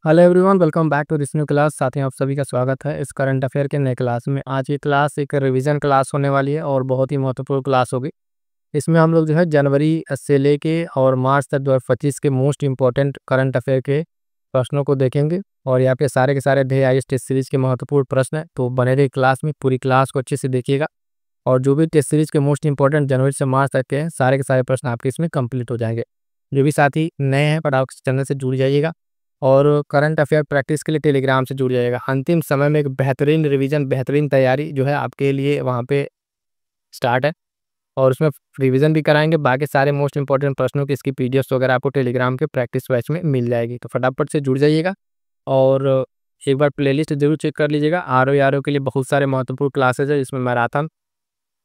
Hello everyone, welcome back to this new class. साथ ही आप सभी का स्वागत है इस करंट अफेयर के नए क्लास में। आज ये क्लास एक रिवीजन क्लास होने वाली है और बहुत ही महत्वपूर्ण क्लास होगी। इसमें हम लोग जो है जनवरी से लेके और मार्च तक 2025 के मोस्ट इंपॉर्टेंट करंट अफेयर के प्रश्नों को देखेंगे। और यहाँ पे सारे के सारे ढेर टेस्ट सीरीज के महत्वपूर्ण प्रश्न है, तो बने रहिए क्लास में, पूरी क्लास को अच्छे से देखिएगा। और जो भी टेस्ट सीरीज के मोस्ट इंपॉर्टेंट जनवरी से मार्च तक के हैं, सारे के सारे प्रश्न आपके इसमें कंप्लीट हो जाएंगे। जो भी साथी नए हैं फटाफट से चैनल से जुड़ जाइएगा और करंट अफेयर प्रैक्टिस के लिए टेलीग्राम से जुड़ जाइएगा। अंतिम समय में एक बेहतरीन रिवीजन, बेहतरीन तैयारी जो है आपके लिए वहाँ पे स्टार्ट है और उसमें रिवीजन भी कराएंगे। बाकी सारे मोस्ट इंपॉर्टेंट प्रश्नों की इसकी पीडीएफ वगैरह आपको टेलीग्राम के प्रैक्टिस बैच में मिल जाएगी, तो फटाफट से जुड़ जाइएगा। और एक बार प्लेलिस्ट जरूर चेक कर लीजिएगा। आर के लिए बहुत सारे महत्वपूर्ण क्लासेज है जिसमें मैराथन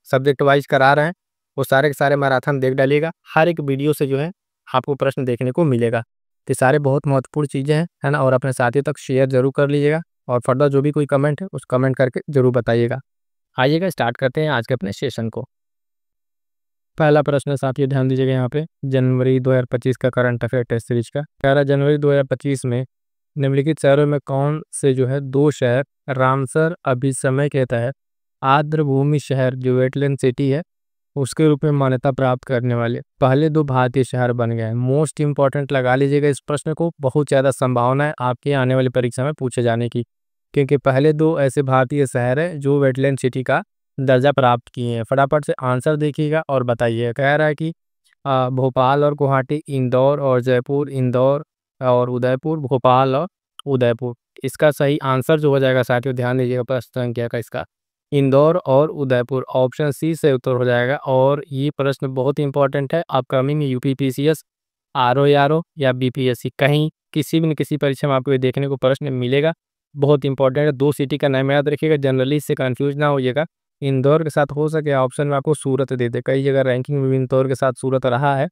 सब्जेक्ट वाइज करा रहे हैं, वो सारे के सारे मैराथन देख डालिएगा। हर एक वीडियो से जो है आपको प्रश्न देखने को मिलेगा। तो सारे बहुत महत्वपूर्ण चीज़ें हैं, है ना। और अपने साथियों तक शेयर जरूर कर लीजिएगा और फर्दर जो भी कोई कमेंट है उस कमेंट करके जरूर बताइएगा। आइएगा स्टार्ट करते हैं आज के अपने सेशन को। पहला प्रश्न साथियों ध्यान दीजिएगा यहाँ पे, जनवरी 2025 का करंट अफेयर टेस्ट सीरीज का। 11 जनवरी 2025 में निम्नलिखित शहरों में कौन से जो है दो शहर रामसर अभिसमय के तहत आर्द्रभूमि शहर जो वेटलैंड सिटी है उसके रूप में मान्यता प्राप्त करने वाले पहले दो भारतीय शहर बन गए हैं। मोस्ट इंपॉर्टेंट लगा लीजिएगा इस प्रश्न को, बहुत ज़्यादा संभावना है आपके आने वाली परीक्षा में पूछे जाने की, क्योंकि पहले दो ऐसे भारतीय शहर हैं जो वेटलैंड सिटी का दर्जा प्राप्त किए हैं। फटाफट से आंसर देखिएगा और बताइए। कह रहा है कि भोपाल और गुवाहाटी, इंदौर और जयपुर, इंदौर और उदयपुर, भोपाल और उदयपुर। इसका सही आंसर जो हो जाएगा साथियों ध्यान दीजिएगा प्रश्न संख्या का, इसका इंदौर और उदयपुर, ऑप्शन सी से उत्तर हो जाएगा। और ये प्रश्न बहुत इंपॉर्टेंट है अपकमिंग यूपीपीसीएस, आरओ या बीपीएससी, कहीं किसी भी न किसी परीक्षा में आपको ये देखने को प्रश्न मिलेगा। बहुत इंपॉर्टेंट है। दो सिटी का नाम याद रखिएगा, जनरली इससे कंफ्यूज ना होइएगा। इंदौर के साथ हो सके ऑप्शन में आपको सूरत दे दे, कई जगह रैंकिंग में भी इंदौर के साथ सूरत रहा है,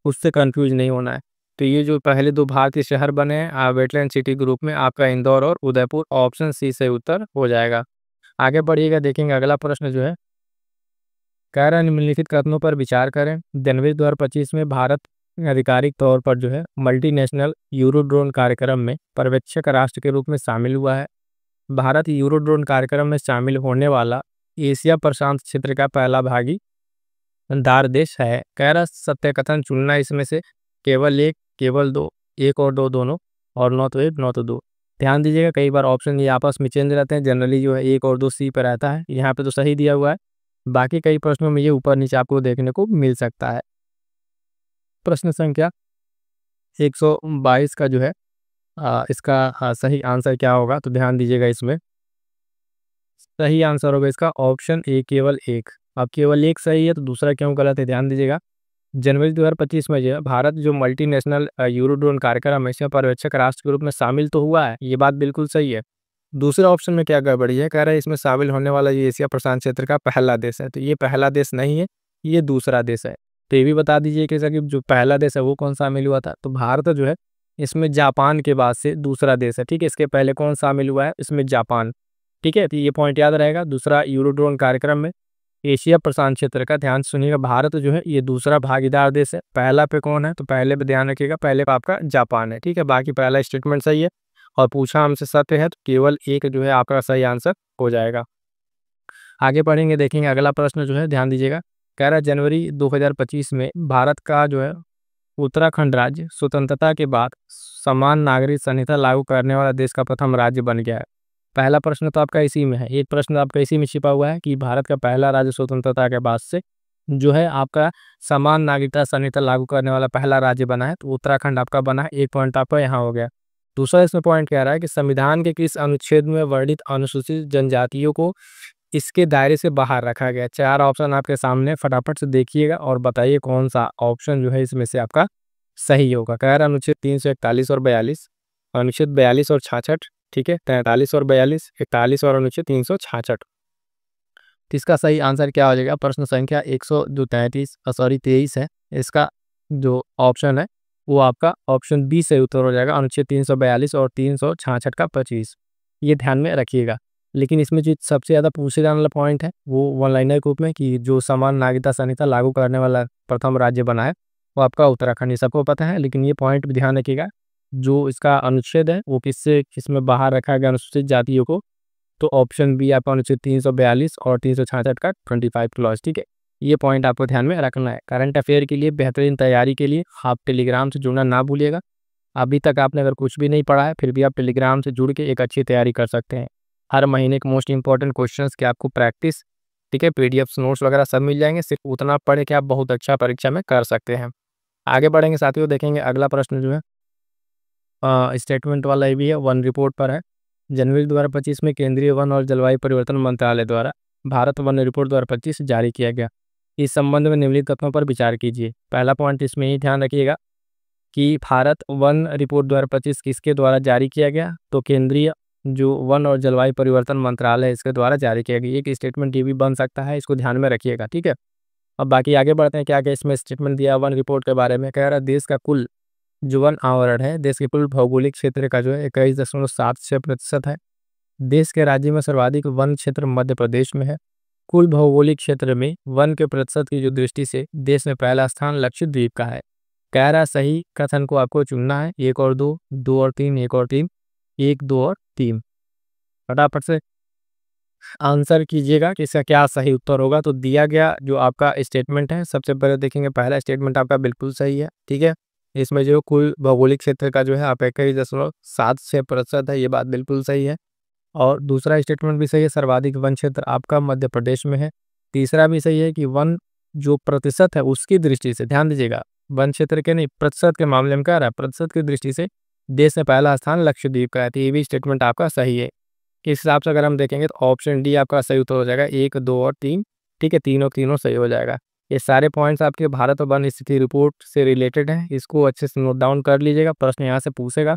उससे कंफ्यूज नहीं होना है। तो ये जो पहले दो भारतीय शहर बने हैं वेटलैंड सिटी ग्रुप में, आपका इंदौर और उदयपुर, ऑप्शन सी से उत्तर हो जाएगा। आगे बढ़िएगा, देखेंगे अगला प्रश्न जो है, कह रहा है निम्नलिखित कथनों पर विचार करें। जनवरी 2025 में भारत आधिकारिक तौर पर जो है मल्टीनेशनल यूरोड्रोन कार्यक्रम में पर्यवेक्षक राष्ट्र के रूप में शामिल हुआ है। भारत यूरोड्रोन कार्यक्रम में शामिल होने वाला एशिया प्रशांत क्षेत्र का पहला भागीदार देश है। कह रहा सत्य कथन चुनना इसमें से, केवल एक, केवल दो, एक और दो दोनों, और नौ तो एक नौ तो दो। ध्यान दीजिएगा कई बार ऑप्शन ये आपस में चेंज रहते हैं, जनरली जो है एक और दो सी पर रहता है, यहाँ पे तो सही दिया हुआ है। बाकी कई प्रश्नों में ये ऊपर नीचे आपको देखने को मिल सकता है। प्रश्न संख्या 122 का जो है इसका सही आंसर क्या होगा, तो ध्यान दीजिएगा इसमें सही आंसर होगा इसका ऑप्शन ए, केवल एक। अब केवल एक सही है तो दूसरा क्यों गलत है, ध्यान दीजिएगा। जनवरी 2025 में जो है भारत जो मल्टीनेशनल यूरोड्रोन कार्यक्रम है इसमें पर्यवेक्षक राष्ट्र के रूप में शामिल तो हुआ है, ये बात बिल्कुल सही है। दूसरे ऑप्शन में क्या गड़बड़ी है, कह रहा है इसमें शामिल होने वाला ये एशिया प्रशांत क्षेत्र का पहला देश है, तो ये पहला देश नहीं है, ये दूसरा देश है। तो ये भी बता दीजिए कि जो पहला देश है वो कौन शामिल हुआ था, तो भारत जो है इसमें जापान के बाद से दूसरा देश है। ठीक है, इसके पहले कौन शामिल हुआ है, इसमें जापान। ठीक है, तो ये पॉइंट याद रहेगा। दूसरा यूरोड्रोन कार्यक्रम में एशिया प्रशांत क्षेत्र का, ध्यान सुनिएगा, भारत जो है ये दूसरा भागीदार देश है। पहला पे कौन है, तो पहले पे ध्यान रखिएगा, पहले पे आपका जापान है। ठीक है, बाकी पहला स्टेटमेंट सही है और पूछा हमसे सत्य है, तो केवल एक जो है आपका सही आंसर हो जाएगा। आगे पढ़ेंगे, देखेंगे अगला प्रश्न जो है, ध्यान दीजिएगा। कह रहा है जनवरी 2025 में भारत का जो है उत्तराखंड राज्य स्वतंत्रता के बाद समान नागरिक संहिता लागू करने वाला देश का प्रथम राज्य बन गया है। पहला प्रश्न तो आपका इसी में है, एक प्रश्न आपका इसी में छिपा हुआ है कि भारत का पहला राज्य स्वतंत्रता के बाद से जो है आपका समान नागरिकता संहिता लागू करने वाला पहला राज्य बना है, तो उत्तराखंड आपका बना है। एक पॉइंट आपका यहाँ हो गया। दूसरा इसमें पॉइंट कह रहा है कि संविधान के किस अनुच्छेद में वर्णित अनुसूचित जनजातियों को इसके दायरे से बाहर रखा गया। चार ऑप्शन आपके सामने, फटाफट से देखिएगा और बताइए कौन सा ऑप्शन जो है इसमें से आपका सही होगा। कह रहा है अनुच्छेद 341 और 42, अनुच्छेद 42 और 66, ठीक है, 43 और 42, 41 और अनुच्छेद 366। तो इसका सही आंसर क्या हो जाएगा, प्रश्न संख्या 133 है, इसका जो ऑप्शन है वो आपका ऑप्शन बी से उत्तर हो जाएगा, अनुच्छेद 342 और 366 का 25। ये ध्यान में रखिएगा। लेकिन इसमें जो सबसे ज़्यादा पूछे जाने वाला पॉइंट है वो वन लाइनर के रूप में कि जो समान नागरिकता संहिता लागू करने वाला प्रथम राज्य बना है वो आपका उत्तराखंड, ये सबको पता है, लेकिन ये पॉइंट भी ध्यान रखिएगा जो इसका अनुच्छेद है वो किससे किसमें बाहर रखा गया अनुसूचित जातियों को, तो ऑप्शन बी आपका अनुच्छेद 342 और 366 का 25 क्लॉज। ठीक है, ये पॉइंट आपको ध्यान में रखना है। करंट अफेयर के लिए बेहतरीन तैयारी के लिए आप टेलीग्राम से जुड़ना ना भूलिएगा। अभी तक आपने अगर कुछ भी नहीं पढ़ा है फिर भी आप टेलीग्राम से जुड़ के एक अच्छी तैयारी कर सकते हैं। हर महीने के मोस्ट इंपॉर्टेंट क्वेश्चंस की आपको प्रैक्टिस, ठीक है, पीडीएफ नोट्स वगैरह सब मिल जाएंगे। सिर्फ उतना पढ़े कि आप बहुत अच्छा परीक्षा में कर सकते हैं। आगे बढ़ेंगे साथियों, देखेंगे अगला प्रश्न जो है स्टेटमेंट वाला ये भी है, वन रिपोर्ट पर है। जनवरी 2025 में केंद्रीय वन और जलवायु परिवर्तन मंत्रालय द्वारा भारत वन रिपोर्ट 2025 जारी किया गया। इस संबंध में निम्नलिखित तथ्यों पर विचार कीजिए। पहला पॉइंट इसमें ही ध्यान रखिएगा कि भारत वन रिपोर्ट 2025 किसके द्वारा जारी किया गया, तो केंद्रीय जो वन और जलवायु परिवर्तन मंत्रालय है इसके द्वारा जारी किया गया। एक स्टेटमेंट ये भी बन सकता है, इसको ध्यान में रखिएगा। ठीक है, अब बाकी आगे बढ़ते हैं। क्या क्या इसमें स्टेटमेंट दिया वन रिपोर्ट के बारे में, कह रहा है देश का कुल जो वन आवरण है, देश के कुल भौगोलिक क्षेत्र का जो है 21.76% है। देश के राज्य में सर्वाधिक वन क्षेत्र मध्य प्रदेश में है। कुल भौगोलिक क्षेत्र में वन के प्रतिशत की जो दृष्टि से देश में पहला स्थान लक्षद्वीप का है। कह रहा सही कथन को आपको चुनना है, 1 और 2, 2 और 3, 1 और 3, 1, 2 और 3। फटाफट से आंसर कीजिएगा कि इसका क्या सही उत्तर होगा। तो दिया गया जो आपका स्टेटमेंट है, सबसे पहले देखेंगे पहला स्टेटमेंट आपका बिल्कुल सही है। ठीक है, इसमें जो कुल भौगोलिक क्षेत्र का जो है आप 21.76% है, ये बात बिल्कुल सही है। और दूसरा स्टेटमेंट भी सही है, सर्वाधिक वन क्षेत्र आपका मध्य प्रदेश में है। तीसरा भी सही है कि वन जो प्रतिशत है उसकी दृष्टि से, ध्यान दीजिएगा, वन क्षेत्र के नहीं प्रतिशत के मामले में कह रहा है, प्रतिशत की दृष्टि से देश में पहला स्थान लक्षद्वीप का है। तो ये भी स्टेटमेंट आपका सही है। इस हिसाब से अगर हम देखेंगे तो ऑप्शन डी आपका सही उत्तर हो जाएगा, 1, 2 और 3। ठीक है, तीनों तीनों सही हो जाएगा। ये सारे पॉइंट्स आपके भारत वन स्थिति रिपोर्ट से रिलेटेड हैं, इसको अच्छे से नोट डाउन कर लीजिएगा। प्रश्न यहाँ से पूछेगा,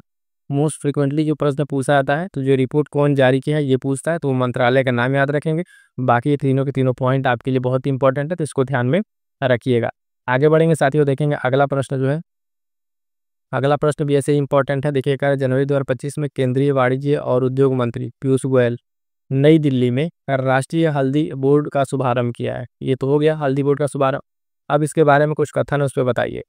मोस्ट फ्रिक्वेंटली जो प्रश्न पूछा जाता है, तो जो रिपोर्ट कौन जारी किया है ये पूछता है, तो मंत्रालय का नाम याद रखेंगे। बाकी तीनों के तीनों पॉइंट आपके लिए बहुत इंपॉर्टेंट है, तो इसको ध्यान में रखिएगा। आगे बढ़ेंगे साथियों, देखेंगे अगला प्रश्न जो है, अगला प्रश्न भी ऐसे इंपॉर्टेंट है। देखिएगा, जनवरी 2025 में केंद्रीय वाणिज्य और उद्योग मंत्री पीयूष गोयल नई दिल्ली में राष्ट्रीय हल्दी बोर्ड का शुभारंभ किया है। ये तो हो गया हल्दी बोर्ड का शुभारंभ। अब इसके बारे में कुछ कथन उस पर बताइए।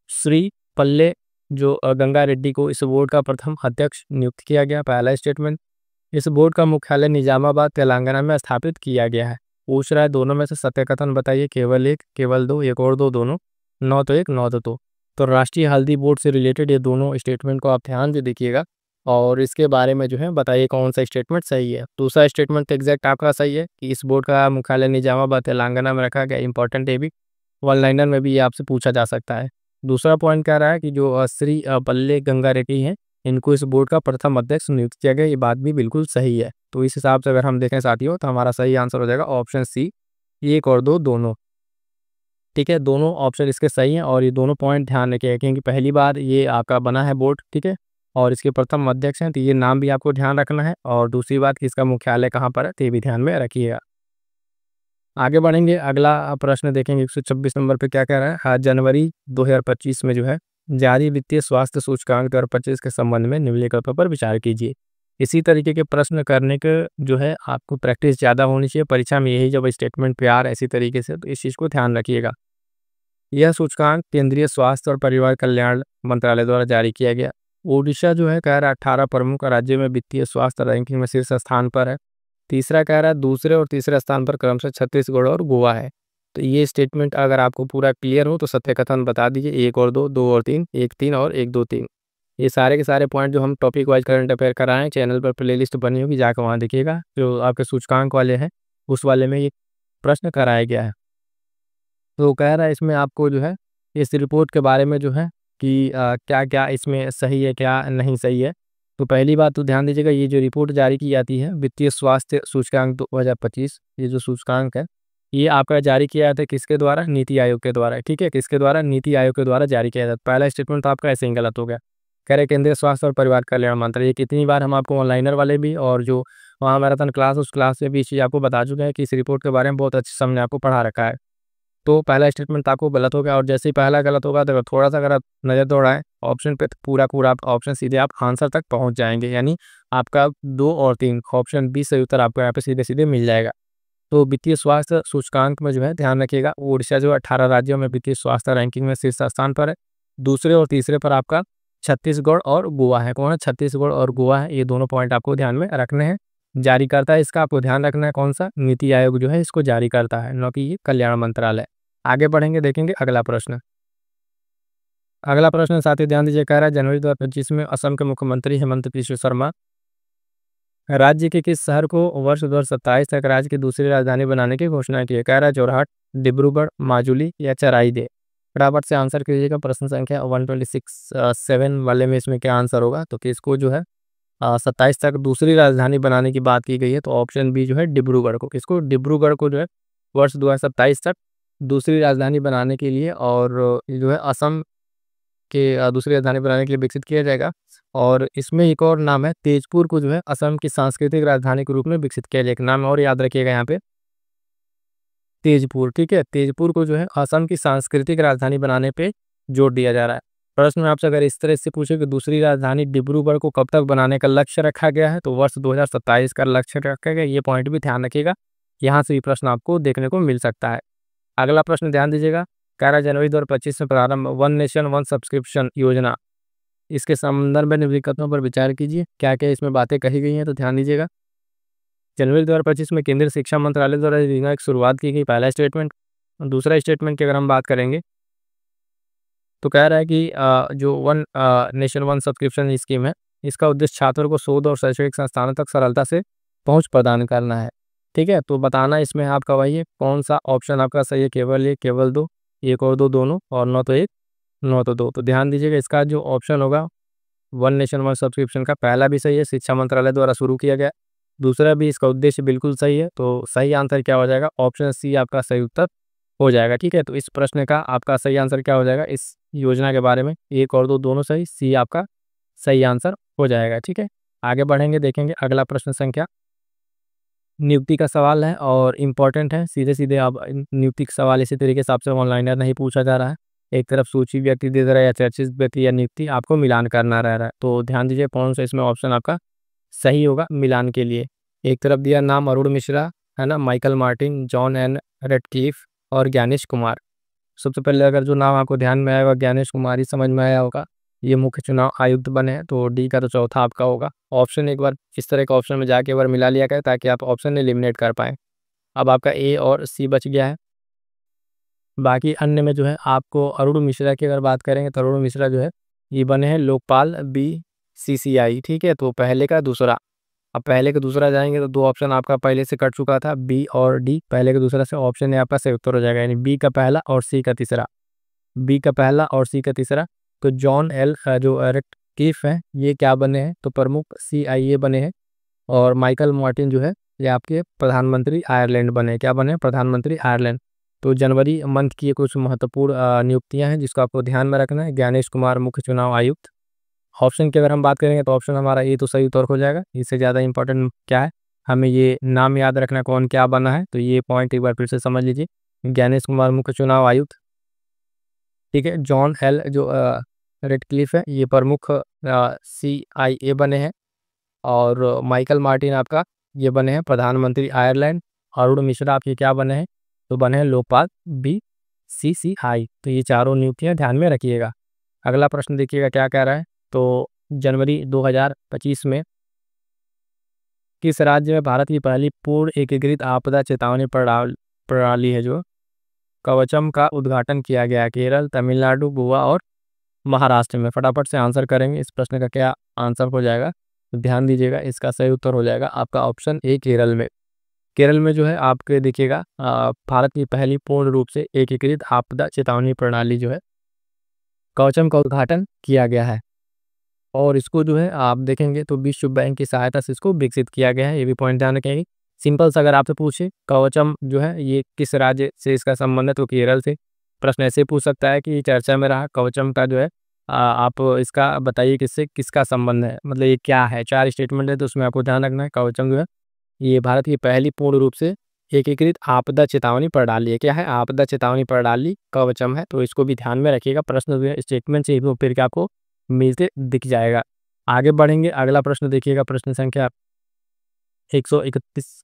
श्री पल्ले जो गंगा रेड्डी को इस बोर्ड का प्रथम अध्यक्ष नियुक्त किया गया, पहला स्टेटमेंट। इस बोर्ड का मुख्यालय निजामाबाद तेलंगाना में स्थापित किया गया है। पूछ रहा है दोनों में से सत्य कथन बताइए, केवल एक, केवल दो, एक और दो, दोनों, 9 तो 1, 9 तो 2। तो राष्ट्रीय हल्दी बोर्ड से रिलेटेड ये दोनों स्टेटमेंट को आप ध्यान से देखिएगा और इसके बारे में जो है बताइए कौन सा स्टेटमेंट सही है। दूसरा स्टेटमेंट तो एग्जैक्ट आपका सही है कि इस बोर्ड का मुख्यालय निजामाबाद तेलंगाना में रखा गया, इंपॉर्टेंट है भी, वन लाइनर में भी ये आपसे पूछा जा सकता है। दूसरा पॉइंट कह रहा है कि जो श्री पल्ले गंगा रेड्डी हैं इनको इस बोर्ड का प्रथम अध्यक्ष नियुक्त किया गया, ये बात भी बिल्कुल सही है। तो इस हिसाब से अगर हम देखें साथियों तो हमारा सही आंसर हो जाएगा ऑप्शन सी, 1 और 2 दोनों। ठीक है, दोनों ऑप्शन इसके सही हैं और ये दोनों पॉइंट ध्यान रखिएगा क्योंकि पहली बार ये आपका बना है बोर्ड। ठीक है, और इसके प्रथम अध्यक्ष हैं, तो ये नाम भी आपको ध्यान रखना है। और दूसरी बात कि इसका मुख्यालय कहाँ पर है, तो ये भी ध्यान में रखिएगा। आगे बढ़ेंगे, अगला प्रश्न देखेंगे 126 नंबर पे क्या कह रहा है। हाँ, जनवरी 2025 में जो है जारी वित्तीय स्वास्थ्य सूचकांक 2025 के संबंध में निम्नलिखित पर विचार कीजिए। इसी तरीके के प्रश्न करने के जो है आपको प्रैक्टिस ज़्यादा होनी चाहिए परीक्षा में, यही जब स्टेटमेंट पे आ रहा है इसी तरीके से, तो इस चीज़ को ध्यान रखिएगा। यह सूचकांक केंद्रीय स्वास्थ्य और परिवार कल्याण मंत्रालय द्वारा जारी किया गया। ओडिशा जो है कह रहा है 18 प्रमुख राज्यों में वित्तीय स्वास्थ्य रैंकिंग में शीर्ष स्थान पर है। तीसरा कह रहा है दूसरे और तीसरे स्थान पर क्रमशः छत्तीसगढ़ और गोवा है। तो ये स्टेटमेंट अगर आपको पूरा क्लियर हो तो सत्य कथन बता दीजिए, 1 और 2, 2 और 3, 1 3 और 1 2 3। ये सारे के सारे पॉइंट जो हम टॉपिक वाइज करंट अफेयर कराएं, चैनल पर प्लेलिस्ट बनी होगी, जाकर वहाँ देखिएगा। जो आपके सूचकांक वाले हैं उस वाले में ये प्रश्न कराया गया है। तो कह रहा है इसमें आपको जो है इस रिपोर्ट के बारे में जो है कि क्या क्या इसमें सही है क्या नहीं सही है। तो पहली बात तो ध्यान दीजिएगा, ये जो रिपोर्ट जारी की जाती है वित्तीय स्वास्थ्य सूचकांक 2025, ये जो सूचकांक है ये आपका जारी किया जाता है किसके द्वारा, नीति आयोग के द्वारा। ठीक है, किसके द्वारा, नीति आयोग के द्वारा जारी किया जाता है। पहला स्टेटमेंट तो आपका ऐसे ही गलत हो गया। कह रहे केंद्रीय स्वास्थ्य और परिवार कल्याण मंत्रालय, ये कितनी बार हम आपको ऑनलाइनर वाले भी और जो वहाँ मैराथन क्लास उस क्लास में भी इस चीज़ आपको बता चुके हैं कि इस रिपोर्ट के बारे में बहुत अच्छे से हमने आपको पढ़ा रखा है। तो पहला स्टेटमेंट आपको गलत हो गया और जैसे ही पहला गलत होगा तो थोड़ा सा अगर आप नज़र दौड़ाएं ऑप्शन पे तो पूरा पूरा आप ऑप्शन सीधे आप आंसर तक पहुंच जाएंगे, यानी आपका 2 और 3 ऑप्शन बी सही उत्तर आपको यहाँ पे सीधे सीधे मिल जाएगा। तो वित्तीय स्वास्थ्य सूचकांक में जो है ध्यान रखिएगा, उड़ीसा जो 18 राज्यों में वित्तीय स्वास्थ्य रैंकिंग में शीर्ष स्थान पर है। दूसरे और तीसरे पर आपका छत्तीसगढ़ और गोवा है। कौन है? छत्तीसगढ़ और गोवा है। ये दोनों पॉइंट आपको ध्यान में रखने हैं। जारी करता है इसका आपको ध्यान रखना है कौन सा? नीति आयोग जो है इसको जारी करता है, न कि ये कल्याण मंत्रालय। आगे बढ़ेंगे, देखेंगे अगला प्रश्न। अगला प्रश्न साथ ही ध्यान दीजिए, कह रहा है जनवरी 2025 में असम के मुख्यमंत्री हेमंत बिश्व शर्मा राज्य के किस शहर को वर्ष 2027 तक राज्य की दूसरी राजधानी बनाने की घोषणा की है? कह रहा है जोरहाट, डिब्रूगढ़, माजुली या चराइदेव। फटाफट से आंसर कीजिएगा। प्रश्न संख्या 126 वाले में इसमें क्या आंसर होगा? तो किसको जो है 27 तक दूसरी राजधानी बनाने की बात की गई है, तो ऑप्शन बी जो है डिब्रूगढ़ को। किसको? डिब्रूगढ़ को जो है वर्ष 2027 तक दूसरी राजधानी बनाने के लिए, और ये जो है असम के दूसरी राजधानी बनाने के लिए विकसित किया जाएगा। और इसमें एक और नाम है, तेजपुर को जो है असम की सांस्कृतिक राजधानी के रूप में विकसित किया जाएगा। एक नाम और याद रखिएगा यहाँ पे, तेजपुर। ठीक है, तेजपुर को जो है असम की सांस्कृतिक राजधानी बनाने पे जोर दिया जा रहा है। प्रश्न में आपसे अगर इस तरह से पूछे कि दूसरी राजधानी डिब्रूगढ़ को कब तक बनाने का लक्ष्य रखा गया है, तो वर्ष 2027 का लक्ष्य रखा गया। ये पॉइंट भी ध्यान रखिएगा, यहाँ से भी प्रश्न आपको देखने को मिल सकता है। अगला प्रश्न ध्यान दीजिएगा, 11 जनवरी 2025 में प्रारंभ वन नेशन वन सब्सक्रिप्शन योजना, इसके संदर्भ में निम्नलिखितों पर विचार कीजिए। क्या क्या इसमें बातें कही गई हैं, तो ध्यान दीजिएगा। जनवरी 2025 में केंद्रीय शिक्षा मंत्रालय द्वारा योजना की शुरुआत की गई, पहला स्टेटमेंट। दूसरा स्टेटमेंट की अगर हम बात करेंगे, तो कह रहा है कि जो one nation one subscription scheme है, इसका उद्देश्य छात्रों को शोध और शैक्षणिक संस्थानों तक सरलता से पहुंच प्रदान करना है। ठीक है, तो बताना इसमें आपका वही है, कौन सा ऑप्शन आपका सही है? केवल एक, केवल दो, एक और दो, दोनों, और नौ तो एक, नौ तो दो। तो ध्यान दीजिएगा, इसका जो ऑप्शन होगा वन नेशन वन सब्सक्रिप्शन का पहला भी सही है, शिक्षा मंत्रालय द्वारा शुरू किया गया। दूसरा भी, इसका उद्देश्य बिल्कुल सही है। तो सही आंसर क्या हो जाएगा? ऑप्शन सी आपका सही उत्तर हो जाएगा। ठीक है, तो इस प्रश्न का आपका सही आंसर क्या हो जाएगा? इस योजना के बारे में एक और दो दोनों सही, सी आपका सही आंसर हो जाएगा। ठीक है, आगे बढ़ेंगे, देखेंगे अगला प्रश्न संख्या नियुक्ति का सवाल है और इम्पोर्टेंट है। सीधे सीधे अब नियुक्ति का सवाल इसी तरीके से आपसे ऑनलाइनर नहीं पूछा जा रहा है। एक तरफ सूची व्यक्ति दे दे रहा है या चर्चित व्यक्ति या नियुक्ति, आपको मिलान करना रह रहा है। तो ध्यान दीजिए कौन सा इसमें ऑप्शन आपका सही होगा मिलान के लिए। एक तरफ दिया नाम अरुण मिश्रा है ना, Michael Martin, John N Radcliffe और ज्ञानेश कुमार। सबसे पहले अगर जो नाम आपको ध्यान में आएगा, ज्ञानेश कुमार ही समझ में आया होगा, ये मुख्य चुनाव आयुक्त बने हैं। तो डी का तो चौथा आपका होगा ऑप्शन। एक बार इस तरह के ऑप्शन में जाके एक बार मिला लिया करें ताकि आप ऑप्शन एलिमिनेट कर पाएँ। अब आपका ए और सी बच गया है। बाकी अन्य में जो है आपको अरुण मिश्रा की अगर बात करेंगे, तो अरुण मिश्रा जो है ये बने हैं लोकपाल BCCI। ठीक है, तो पहले का दूसरा, अब पहले का दूसरा जाएंगे तो दो ऑप्शन आपका पहले से कट चुका था, बी और डी। पहले का दूसरा से ऑप्शन है आपका सही उत्तर हो जाएगा, यानी बी का पहला और सी का तीसरा, बी का पहला और सी का तीसरा। तो जॉन एल जो रेडक्लिफ है ये क्या बने हैं? तो प्रमुख CIA बने हैं। और माइकल मार्टिन जो है ये आपके प्रधानमंत्री आयरलैंड बने। क्या बने? प्रधानमंत्री आयरलैंड। तो जनवरी मंथ की ये कुछ महत्वपूर्ण नियुक्तियां हैं जिसको आपको ध्यान में रखना है। ज्ञानेश कुमार मुख्य चुनाव आयुक्त। ऑप्शन की अगर हम बात करेंगे तो ऑप्शन हमारा ये तो सही उत्तर हो जाएगा। इससे ज़्यादा इंपॉर्टेंट क्या है, हमें ये नाम याद रखना कौन क्या बना है। तो ये पॉइंट एक बार फिर से समझ लीजिए, ज्ञानेश कुमार मुख्य चुनाव आयुक्त। ठीक है, जॉन एल जो रेडक्लिफ है ये प्रमुख CIA बने हैं। और माइकल मार्टिन आपका ये बने हैं प्रधानमंत्री आयरलैंड। अरुण मिश्रा आपके क्या बने हैं? तो बने हैं लोकपाल BCCI। तो ये चारों नियुक्तियां ध्यान में रखिएगा। अगला प्रश्न देखिएगा क्या कह रहा है। तो जनवरी 2025 में किस राज्य में भारत की पहली पूर्ण एकीकृत आपदा चेतावनी प्रणाली है जो कवचम का उद्घाटन किया गया? केरल, तमिलनाडु, गोवा और महाराष्ट्र में। फटाफट से आंसर करेंगे, इस प्रश्न का क्या आंसर हो जाएगा? तो ध्यान दीजिएगा, इसका सही उत्तर हो जाएगा आपका ऑप्शन ए, केरल में। केरल में जो है आपके देखिएगा भारत की पहली पूर्ण रूप से एकीकृत आपदा चेतावनी प्रणाली जो है कवचम का उद्घाटन किया गया है। और इसको जो है आप देखेंगे तो विश्व बैंक की सहायता से इसको विकसित किया गया है। ये भी पॉइंट ध्यान रखेंगे। सिंपल सा अगर आपसे पूछे कवचम जो है ये किस राज्य से इसका संबंध है, तो केरल से। प्रश्न ऐसे पूछ सकता है कि चर्चा में रहा कवचम का जो है आप इसका बताइए किससे किसका संबंध है, मतलब ये क्या है। 4 स्टेटमेंट है तो उसमें आपको ध्यान रखना है कवचम जो है ये भारत की पहली पूर्ण रूप से एकीकृत आपदा चेतावनी प्रणाली है। क्या है? आपदा चेतावनी प्रणाली कवचम है। तो इसको भी ध्यान में रखिएगा, प्रश्न जो है स्टेटमेंट से ही फिर के आपको मिलते दिख जाएगा। आगे बढ़ेंगे, अगला प्रश्न देखिएगा, प्रश्न संख्या 131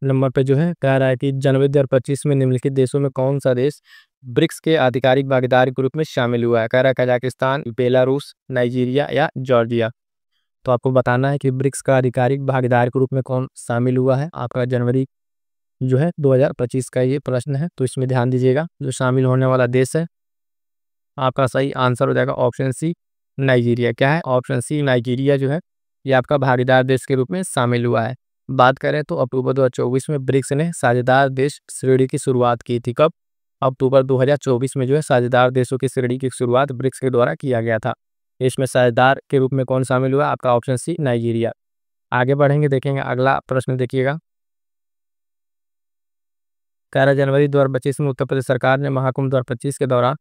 नंबर पे जो है कह रहा है कि जनवरी 2025 में निम्नलिखित देशों में कौन सा देश ब्रिक्स के आधिकारिक भागीदारी ग्रुप में शामिल हुआ है। कह रहा है कजाकिस्तान, बेलारूस, नाइजीरिया या जॉर्जिया। तो आपको बताना है कि ब्रिक्स का आधिकारिक भागीदार के रूप में कौन शामिल हुआ है। आपका जनवरी जो है 2025 का ये प्रश्न है, तो इसमें ध्यान दीजिएगा। जो शामिल होने वाला देश है, आपका सही आंसर हो जाएगा ऑप्शन सी नाइजीरिया। क्या है? ऑप्शन सी नाइजीरिया जो है ये आपका भागीदार देश के रूप में शामिल हुआ है। बात करें तो अक्टूबर 2024 में ब्रिक्स ने साझेदार देश श्रेणी की शुरुआत की थी। कब? अक्टूबर 2024 में जो है साझेदार देशों की श्रेणी की शुरुआत ब्रिक्स के द्वारा किया गया था। इसमें साझेदार के रूप में कौन शामिल हुआ? आपका ऑप्शन सी नाइजीरिया। आगे बढ़ेंगे, देखेंगे अगला प्रश्न। देखिएगा, 11 जनवरी 2025 में उत्तर प्रदेश सरकार ने महाकुंभ 2025 के दौरान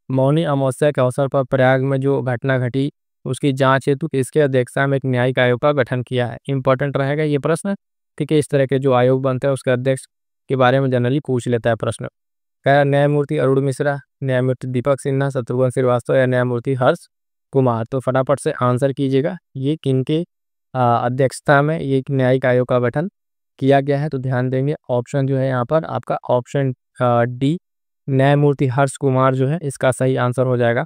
मौनी अमावस्या के अवसर पर प्रयाग में जो घटना घटी उसकी जांच हेतु किसके अध्यक्षता में एक न्यायिक आयोग का गठन किया है। इंपॉर्टेंट रहेगा ये प्रश्न, ठीक है। इस तरह के जो आयोग बनते हैं उसके अध्यक्ष के बारे में जनरली पूछ लेता है प्रश्न। क्या? न्यायमूर्ति अरुण मिश्रा, न्यायमूर्ति दीपक सिन्हा, शत्रुघ्न श्रीवास्तव या न्यायमूर्ति हर्ष कुमार। तो फटाफट से आंसर कीजिएगा, ये किनके अध्यक्षता में ये न्यायिक आयोग का गठन किया गया है। तो ध्यान देंगे ऑप्शन जो है यहाँ पर आपका ऑप्शन डी न्यायमूर्ति हर्ष कुमार जो है इसका सही आंसर हो जाएगा।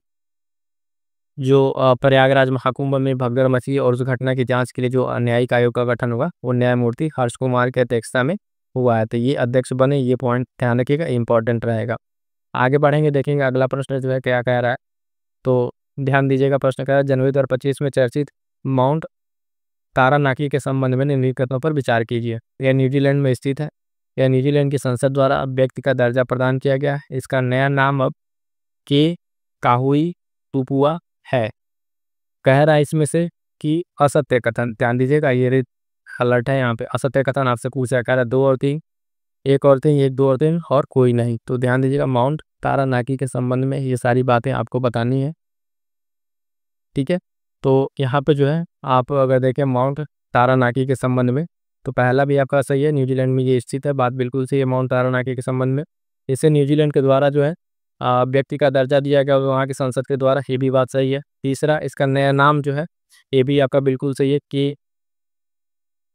जो प्रयागराज महाकुंभ में भगदड़ मची और उस घटना की जांच के लिए जो न्यायिक आयोग का गठन हुआ वो न्यायमूर्ति हर्ष कुमार की अध्यक्षता में हुआ है। तो ये अध्यक्ष बने, ये पॉइंट ध्यान रखिएगा, इंपॉर्टेंट रहेगा। आगे बढ़ेंगे, देखेंगे अगला प्रश्न जो है क्या कह रहा है। तो ध्यान दीजिएगा, प्रश्न कह रहा है जनवरी 2025 में चर्चित माउंट तारानाकी के संबंध में निम्नलिखित कथनों पर विचार कीजिए। यह न्यूजीलैंड में स्थित है, यह न्यूजीलैंड की संसद द्वारा अब व्यक्ति का दर्जा प्रदान किया गया है, इसका नया नाम अब के काहुई टुपुआ है। कह रहा है इसमें से कि असत्य कथन, ध्यान दीजिएगा ये रेड अलर्ट है यहाँ पे। असत्य कथन आपसे पूछा, कह रहा है 2 और 3, 1 और 3, 1, 2 और 3 और कोई नहीं। तो ध्यान दीजिएगा माउंट तारानाकी के संबंध में ये सारी बातें आपको बतानी है, ठीक है। तो यहाँ पे जो है आप अगर देखें माउंट तारानाकी के संबंध में, तो पहला भी आपका सही है, न्यूजीलैंड में ये स्थित है, बात बिल्कुल सही है। माउंट तारानाकी के संबंध में इसे न्यूजीलैंड के द्वारा जो है व्यक्ति का दर्जा दिया गया वहाँ की संसद के द्वारा, ये भी बात सही है। तीसरा, इसका नया नाम जो है ये भी आपका बिल्कुल सही है कि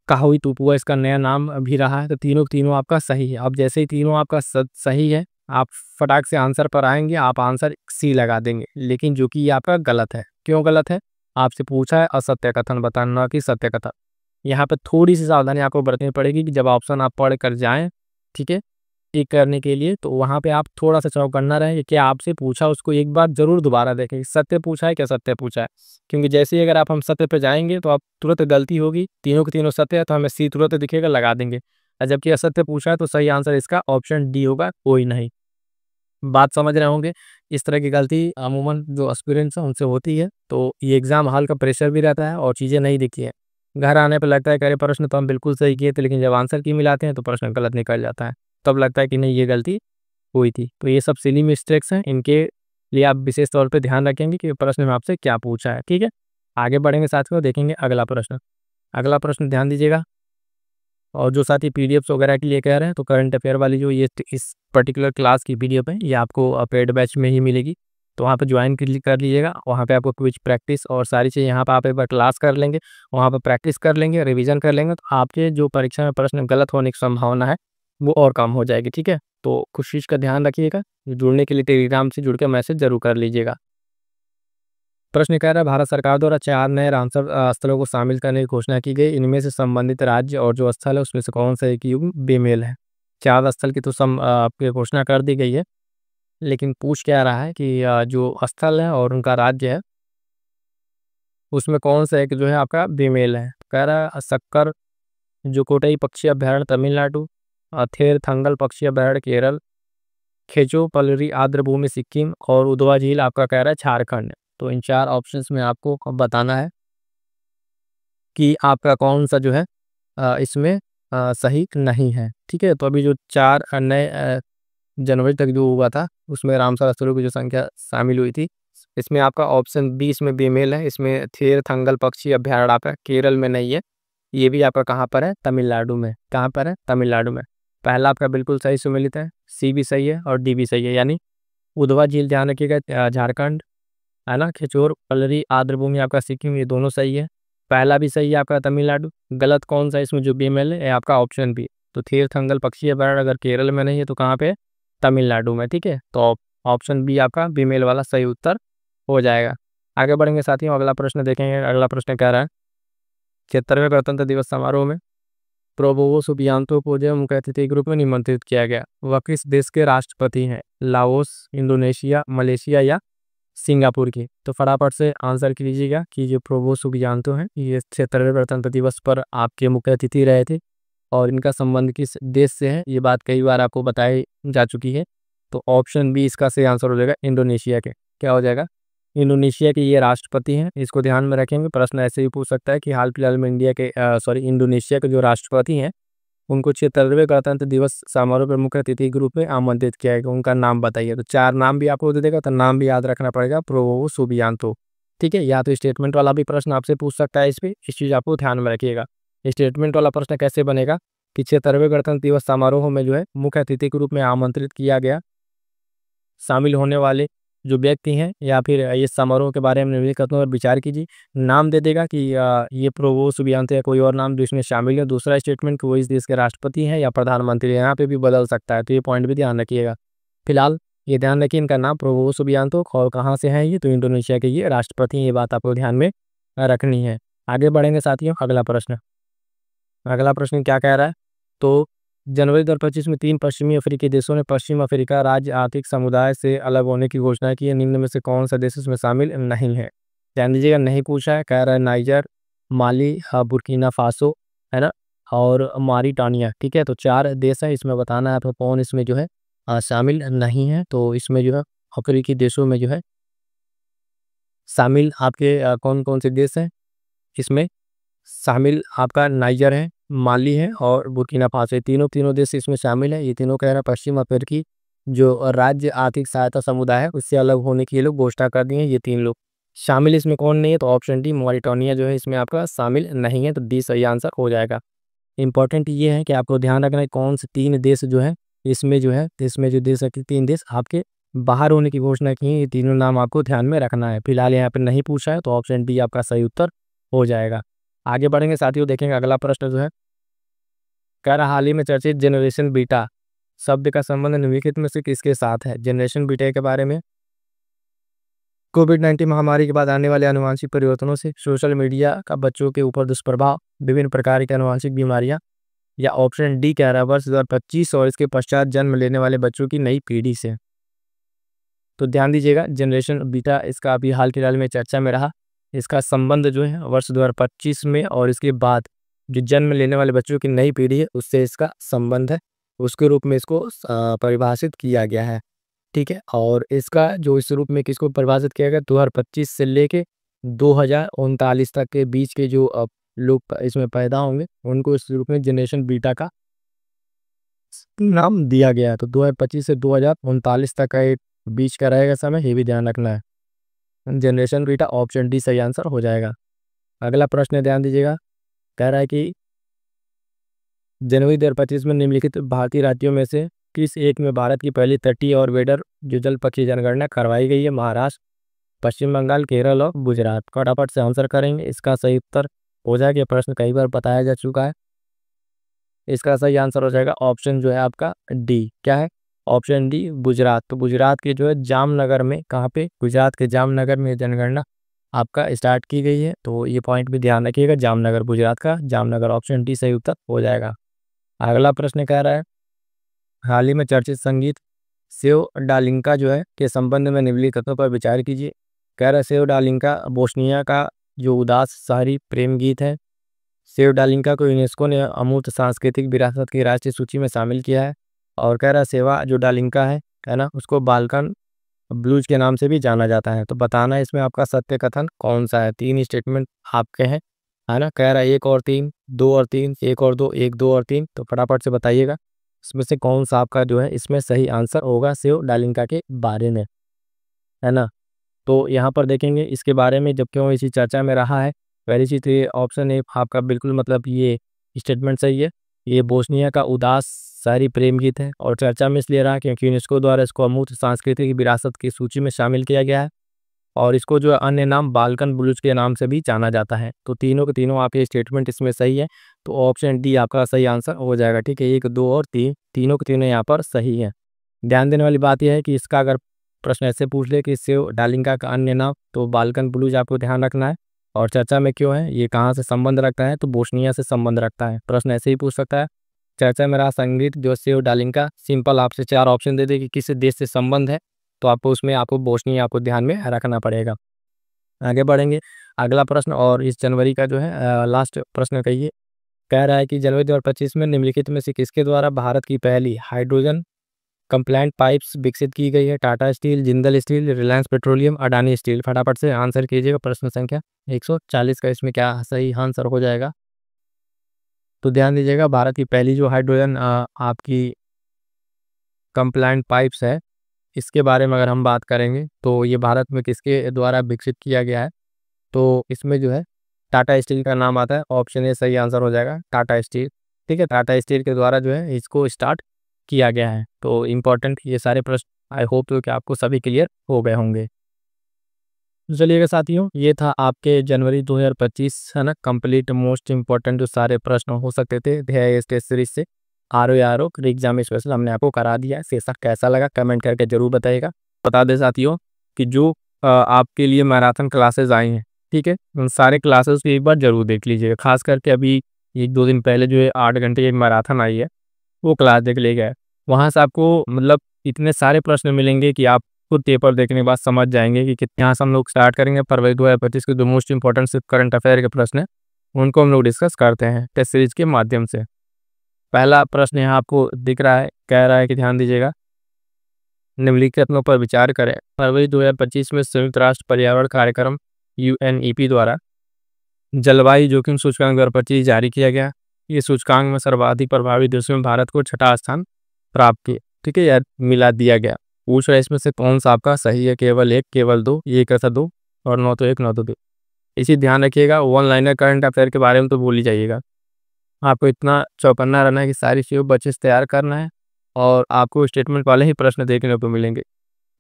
काहुई टुपुआ इसका नया नाम भी रहा है। तो तीनों तीनों आपका सही है। अब जैसे ही तीनों आपका सही है, आप फटाक से आंसर पर आएंगे, आप आंसर सी लगा देंगे, लेकिन जो कि ये आपका गलत है। क्यों गलत है? आपसे पूछा है असत्य कथन बताना, ना कि सत्य कथन। यहाँ पे थोड़ी सी सावधानी आपको बरतनी पड़ेगी कि जब ऑप्शन आप पढ़ कर जाएं, ठीक है, टिक करने के लिए, तो वहाँ पे आप थोड़ा सा चौकन्ना रहे। क्या आपसे पूछा उसको एक बार जरूर दोबारा देखें, सत्य पूछा है क्या सत्य पूछा है। क्योंकि जैसे ही अगर आप हम सत्य पे जाएंगे तो आप तुरंत गलती होगी, तीनों के तीनों सत्य है तो हमें सी तुरंत दिखेगा, लगा देंगे। और जबकि असत्य पूछा है तो सही आंसर इसका ऑप्शन डी होगा, कोई नहीं। बात समझ रहे होंगे। इस तरह की गलती अमूमन जो एस्पिरेंट्स हैं उनसे होती है। तो ये एग्जाम हॉल का प्रेशर भी रहता है और चीज़ें नहीं दिखती हैं। घर आने पर लगता है कि अरे प्रश्न तो हम बिल्कुल सही किए थे, लेकिन जब आंसर की मिलाते हैं तो प्रश्न गलत निकल जाता है। तब लगता है कि नहीं ये गलती हुई थी। तो ये सब सिली मिस्टेक्स हैं, इनके लिए आप विशेष तौर पे ध्यान रखेंगे कि प्रश्न में आपसे क्या पूछा है, ठीक है। आगे बढ़ेंगे साथियों, देखेंगे अगला प्रश्न। अगला प्रश्न ध्यान दीजिएगा। और जो साथी पीडीएफ्स वगैरह के लिए कह रहे हैं, तो करंट अफेयर वाली जो ये इस पर्टिकुलर क्लास की पीडीएफ है ये आपको पेड बैच में ही मिलेगी। तो वहाँ पे ज्वाइन कर लीजिएगा। वहाँ पे आपको क्विज प्रैक्टिस और सारी चीज़ यहाँ पे आप एक बार क्लास कर लेंगे, वहाँ पर प्रैक्टिस कर लेंगे, रिवीजन कर लेंगे, तो आपके जो परीक्षा में प्रश्न गलत होने की संभावना है वो और कम हो जाएगी, ठीक है। तो कुछ चीज़ का ध्यान रखिएगा। जुड़ने के लिए टेलीग्राम से जुड़ के मैसेज जरूर कर लीजिएगा। प्रश्न कह रहा है भारत सरकार द्वारा 4 नए रामसर स्थलों को शामिल करने की घोषणा की गई। इनमें से संबंधित राज्य और जो स्थल है उसमें से कौन सा एक युग बेमेल है। 4 स्थल की तो आपकी घोषणा कर दी गई है, लेकिन पूछ क्या रहा है कि जो स्थल है और उनका राज्य है उसमें कौन सा एक जो है आपका बेमेल है। कह रहा है सक्कर जो कोटई पक्षी अभ्यारण्य तमिलनाडु, थेर थंगल पक्षी अभ्यारण्य केरल, खेचो पलरी आर्द्रभूमि सिक्किम और उदवा झील आपका कह रहा है झारखंड। तो इन 4 ऑप्शंस में आपको बताना है कि आपका कौन सा जो है इसमें सही नहीं है, ठीक है। तो अभी जो 4 नए जनवरी तक जो हुआ था उसमें रामसर स्थलों की जो संख्या शामिल हुई थी, इसमें आपका ऑप्शन बी इसमें बेमेल है। इसमें थेर थंगल पक्षी अभ्यारण्य आपका केरल में नहीं है, ये भी आपका कहाँ पर है, तमिलनाडु में। कहाँ पर है, तमिलनाडु में। पहला आपका बिल्कुल सही सुमेलित है, सी भी सही है और डी भी सही है, यानी उधवा झील ध्यान रखिएगा झारखंड है ना, खिचोर पलरी आर्द्रभूमि आपका सिक्किम, ये दोनों सही है। पहला भी सही है आपका तमिलनाडु। गलत कौन सा इसमें जो बेमेल है आपका ऑप्शन बी। तो तीर्थंगल पक्षी अभयारण्य अगर केरल में नहीं है तो कहाँ पे है? तमिलनाडु में। ठीक है, तो ऑप्शन बी आपका बीमेल वाला सही उत्तर हो जाएगा। आगे बढ़ेंगे साथियों, अगला प्रश्न देखेंगे। अगला प्रश्न कह रहा है 76वें गणतंत्र दिवस समारोह में प्रोबोवो सुबियांतो को जो मुख्य अतिथि के रूप में निमंत्रित किया गया, वह किस देश के राष्ट्रपति हैं? लाओस, इंडोनेशिया, मलेशिया या सिंगापुर की? तो फटाफट से आंसर कीजिएगा कि जो प्रोबो सुबियांतो हैं ये 76वें गणतंत्र दिवस पर आपके मुख्य अतिथि रहे थे और इनका संबंध किस देश से है ये बात कई बार आपको बताई जा चुकी है। तो ऑप्शन बी इसका सही आंसर हो जाएगा इंडोनेशिया के। क्या हो जाएगा? इंडोनेशिया के ये राष्ट्रपति हैं। इसको ध्यान में रखेंगे, प्रश्न ऐसे ही पूछ सकता है कि हाल फिलहाल में इंडोनेशिया के जो राष्ट्रपति हैं उनको 76वें गणतंत्र दिवस समारोह पर मुख्य अतिथि के रूप में आमंत्रित किया गया, उनका नाम बताइए। तो 4 नाम भी आपको दे देगा, तो नाम भी याद रखना पड़ेगा, प्रोबोवो सुबियांतो। ठीक है, या तो स्टेटमेंट वाला भी प्रश्न आपसे पूछ सकता है, इस चीज़ आपको ध्यान में रखिएगा। स्टेटमेंट वाला प्रश्न कैसे बनेगा कि 76वें गणतंत्र दिवस समारोह में जो है मुख्य अतिथि के रूप में आमंत्रित किया गया शामिल होने वाले जो व्यक्ति हैं या फिर ये समारोह के बारे में निम्नलिखित पर विचार कीजिए। नाम दे देगा कि ये प्रोबोवो सुबियांतो या कोई और नाम जो इसमें शामिल है। दूसरा स्टेटमेंट कि वो इस देश के राष्ट्रपति हैं या प्रधानमंत्री है, यहाँ पे भी बदल सकता है, तो ये पॉइंट भी ध्यान रखिएगा। फिलहाल ये ध्यान रखिए इनका नाम प्रोबोवो सुबियांतो और कहाँ से है ये, तो इंडोनेशिया के ये राष्ट्रपति हैं, ये बात आपको ध्यान में रखनी है। आगे बढ़ेंगे साथियों, अगला प्रश्न क्या कह रहा है? तो जनवरी 2025 में 3 पश्चिमी अफ्रीकी देशों ने पश्चिम अफ्रीका राज्य आर्थिक समुदाय से अलग होने की घोषणा की है। निम्न में से कौन सा देश इसमें शामिल नहीं है? ध्यान दीजिएगा, नहीं पूछा है, कह रहा है नाइजर, माली, बुर्किना फासो, है ना, और मॉरिटानिया। ठीक है, तो 4 देश है, इसमें बताना है आपको कौन इसमें जो है शामिल नहीं है। तो इसमें जो है अफ्रीकी देशों में जो है शामिल आपके कौन कौन से देश हैं? इसमें शामिल आपका नाइजर है, माली है और बुर्किना फासो, तीनों देश इसमें शामिल है। ये तीनों कह रहा है पश्चिम अफ्रीकी जो राज्य आर्थिक सहायता समुदाय है उससे अलग होने की ये लोग घोषणा कर दिए हैं। ये 3 लोग शामिल इसमें कौन नहीं है? तो ऑप्शन डी मॉरिटानिया जो है इसमें आपका शामिल नहीं है, तो डी सही आंसर हो जाएगा। इंपॉर्टेंट ये है कि आपको ध्यान रखना है कौन से 3 देश जो है इसमें जो है इसमें जो देश है 3 देश आपके बाहर होने की घोषणा की है। ये तीनों नाम आपको ध्यान में रखना है। फिलहाल यहाँ पे नहीं पूछा है, तो ऑप्शन डी आपका सही उत्तर हो जाएगा। आगे बढ़ेंगे साथियों, देखेंगे अगला प्रश्न जो है कह रहा हाल ही में चर्चित जनरेशन बीटा शब्द का संबंध निम्नलिखित में से किसके साथ है? जनरेशन बीटा के बारे में कोविड-19 महामारी के बाद आने वाले आनुवंशिक परिवर्तनों से, सोशल मीडिया का बच्चों के ऊपर दुष्प्रभाव, विभिन्न प्रकार की आनुवंशिक बीमारियां, या ऑप्शन डी कह रहा है वर्ष 2025 और इसके पश्चात जन्म लेने वाले बच्चों की नई पीढ़ी से। तो ध्यान दीजिएगा, जनरेशन बीटा इसका अभी हाल फिलहाल में चर्चा में रहा। इसका संबंध जो है वर्ष 2025 में और इसके बाद जो जन्म लेने वाले बच्चों की नई पीढ़ी है उससे इसका संबंध है, उसके रूप में इसको परिभाषित किया गया है। ठीक है, और इसका जो इस रूप में किसको परिभाषित किया गया 2025 से लेके 2039 तक के बीच के जो लोग इसमें पैदा होंगे उनको इस रूप में जनरेशन बीटा का नाम दिया गया है। तो 2025 से 2039 तक का एक बीच का रहेगा समय, ये भी ध्यान रखना है। जनरेशन बीटा ऑप्शन डी सही आंसर हो जाएगा। अगला प्रश्न ध्यान दीजिएगा, कह रहा है कि जनवरी 2025 में निम्नलिखित भारतीय राज्यों में से किस एक में भारत की पहली तटीय और वेडर जो जल पक्षी जनगणना करवाई गई है? महाराष्ट्र, पश्चिम बंगाल, केरल और गुजरात। फटाफट से आंसर करेंगे, इसका सही उत्तर हो जाएगा। ये प्रश्न कई बार बताया जा चुका है। इसका सही आंसर हो जाएगा ऑप्शन जो है आपका डी। क्या है? Option D Gujarat. तो गुजरात के जो है जामनगर में, कहाँ पे? गुजरात के जामनगर में जनगणना आपका स्टार्ट की गई है। तो ये पॉइंट भी ध्यान रखिएगा, जामनगर, गुजरात का जामनगर, ऑप्शन डी सही उत्तर हो जाएगा। अगला प्रश्न कह रहा है हाल ही में चर्चित संगीत सेव डालिंका जो है के संबंध में निम्नलिखितों पर विचार कीजिए। कह रहा है सेव डालिंका बोस्निया का जो उदास शहरी प्रेम गीत है। सेव डालिंका को यूनेस्को ने अमूर्त सांस्कृतिक विरासत की राष्ट्रीय सूची में शामिल किया है। और कह रहा है सेवा जो डालिंका है ना, उसको बाल्कन ब्लूज के नाम से भी जाना जाता है। तो बताना है इसमें आपका सत्य कथन कौन सा है। 3 स्टेटमेंट आपके हैं, है ना। कह रहा है 1 और 3, 2 और 3, 1 और 2, 1, 2 और 3। तो फटाफट से बताइएगा इसमें से कौन सा आपका जो है इसमें सही आंसर होगा सेव डालिंका के बारे में, है ना। तो यहाँ पर देखेंगे इसके बारे में जब क्यों इसी चर्चा में रहा है। पहली चीज़ तो ये ऑप्शन ए आपका बिल्कुल मतलब ये स्टेटमेंट सही है। ये बोस्निया का उदास शहरी प्रेम गीत है और चर्चा में इसलिए रहा क्योंकि यूनेस्को द्वारा इसको अमूर्त सांस्कृतिक विरासत की सूची में शामिल किया गया है। और इसको जो है अन्य नाम बाल्कन ब्लूज के नाम से भी जाना जाता है। तो तीनों के तीनों आपके स्टेटमेंट इसमें सही है, तो ऑप्शन डी आपका सही आंसर हो जाएगा। ठीक है, 1, 2 और 3 तीनों के तीनों यहाँ पर सही है। ध्यान देने वाली बात यह है कि इसका अगर प्रश्न ऐसे पूछ ले कि सेव डालिंगा का अन्य नाम, तो बाल्कन ब्लूज आपको ध्यान रखना है। और चर्चा में क्यों है, ये कहाँ से संबंध रखता है, तो बोस्निया से संबंध रखता है। प्रश्न ऐसे ही पूछ सकता है। चर्चा में रहा संगीत जो सेव डालिंगा, सिंपल आपसे 4 ऑप्शन दे दे कि किस देश से संबंध है, तो आपको उसमें आपको बोस्निया आपको ध्यान में रखना पड़ेगा। आगे बढ़ेंगे, अगला प्रश्न और इस जनवरी का जो है लास्ट प्रश्न कहिए। कह रहा है कि जनवरी 2025 में निम्नलिखित में से किसके द्वारा भारत की पहली हाइड्रोजन कंप्लायंट पाइप्स विकसित की गई है? Tata steel, Jindal steel, Reliance petroleum, Adani steel. फटाफट से आंसर कीजिएगा। प्रश्न संख्या 140 का इसमें क्या सही आंसर हो जाएगा? तो ध्यान दीजिएगा, भारत की पहली जो हाइड्रोजन आपकी कंप्लायंट पाइप्स है, इसके बारे में अगर हम बात करेंगे तो ये भारत में किसके द्वारा विकसित किया गया है? तो इसमें जो है टाटा स्टील का नाम आता है। ऑप्शन ए सही आंसर हो जाएगा, टाटा स्टील। ठीक है, टाटा स्टील के द्वारा जो है इसको स्टार्ट किया गया है। तो इम्पोर्टेंट ये सारे प्रश्न आई होप तो कि आपको सभी क्लियर हो गए होंगे। तो चलिएगा साथियों, ये था आपके जनवरी 2025 है ना कंप्लीट मोस्ट इंपॉर्टेंट जो सारे प्रश्न हो सकते थे ध्येय टेस्ट सीरीज से आर एग्जाम स्पेशल हमने आपको करा दिया है। सेशन कैसा लगा कमेंट करके जरूर बताइएगा। बता दें साथियों कि जो आपके लिए मैराथन क्लासेस आई हैं, ठीक है, उन सारे क्लासेस को एक बार जरूर देख लीजिएगा। खास करके अभी 1-2 दिन पहले जो है 8 घंटे की एक मैराथन आई है, वो क्लास देख लीजिएगा। वहाँ से आपको मतलब इतने सारे प्रश्न मिलेंगे कि आप खुद पेपर देखने के बाद समझ जाएंगे कि यहाँ से हम लोग स्टार्ट करेंगे फरवरी 2025 के जो मोस्ट इंपॉर्टेंट सिर्फ करंट अफेयर के प्रश्न हैं उनको हम लोग डिस्कस करते हैं टेस्ट सीरीज के माध्यम से। पहला प्रश्न यहाँ आपको दिख रहा है, कह रहा है कि ध्यान दीजिएगा, निम्नलिखितों पर विचार करें। फरवरी 2025 में संयुक्त राष्ट्र पर्यावरण कार्यक्रम UNEP द्वारा जलवायु जोखिम सूचकांक 2025 जारी किया गया। ये सूचकांक में सर्वाधिक प्रभावित देशों में भारत को 6ठा स्थान प्राप्त किया। ठीक है, या मिला दिया गया। पूछ रहा है इसमें से कौन सा आपका सही है? केवल 1, केवल 2, 1 ऐसा 2 और 9 तो 1, 9 तो 2। इसी ध्यान रखिएगा, वन लाइनर करंट अफेयर के बारे में तो भूल ही जाइएगा। आपको इतना चौकन्ना रहना है कि सारी चीज़ों बच्चे से तैयार करना है और आपको स्टेटमेंट वाले ही प्रश्न देखने को मिलेंगे।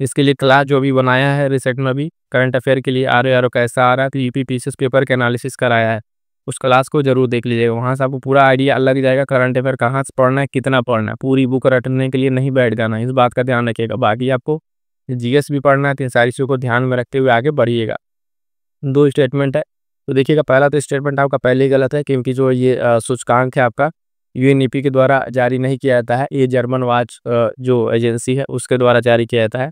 इसके लिए क्लास जो भी बनाया है रिसेंट में भी करंट अफेयर के लिए आर कैसा आ रहा है, तो यूपीपीसीएस पेपर के एनालिसिस कराया है, उस क्लास को जरूर देख लीजिएगा। वहाँ से आपको पूरा आइडिया लग जाएगा करंट अफेयर कहाँ से पढ़ना है, कितना पढ़ना है। पूरी बुक रटने के लिए नहीं बैठ जाना है, इस बात का ध्यान रखिएगा। बाकी आपको जीएस भी पढ़ना है, तो इन सारी चीज़ों को ध्यान में रखते हुए आगे बढ़िएगा। 2 स्टेटमेंट है, तो देखिएगा पहला तो स्टेटमेंट आपका पहले ही गलत है, क्योंकि जो ये सूचकांक है आपका UNEP के द्वारा जारी नहीं किया जाता है, ये जर्मन वाच जो एजेंसी है उसके द्वारा जारी किया जाता है।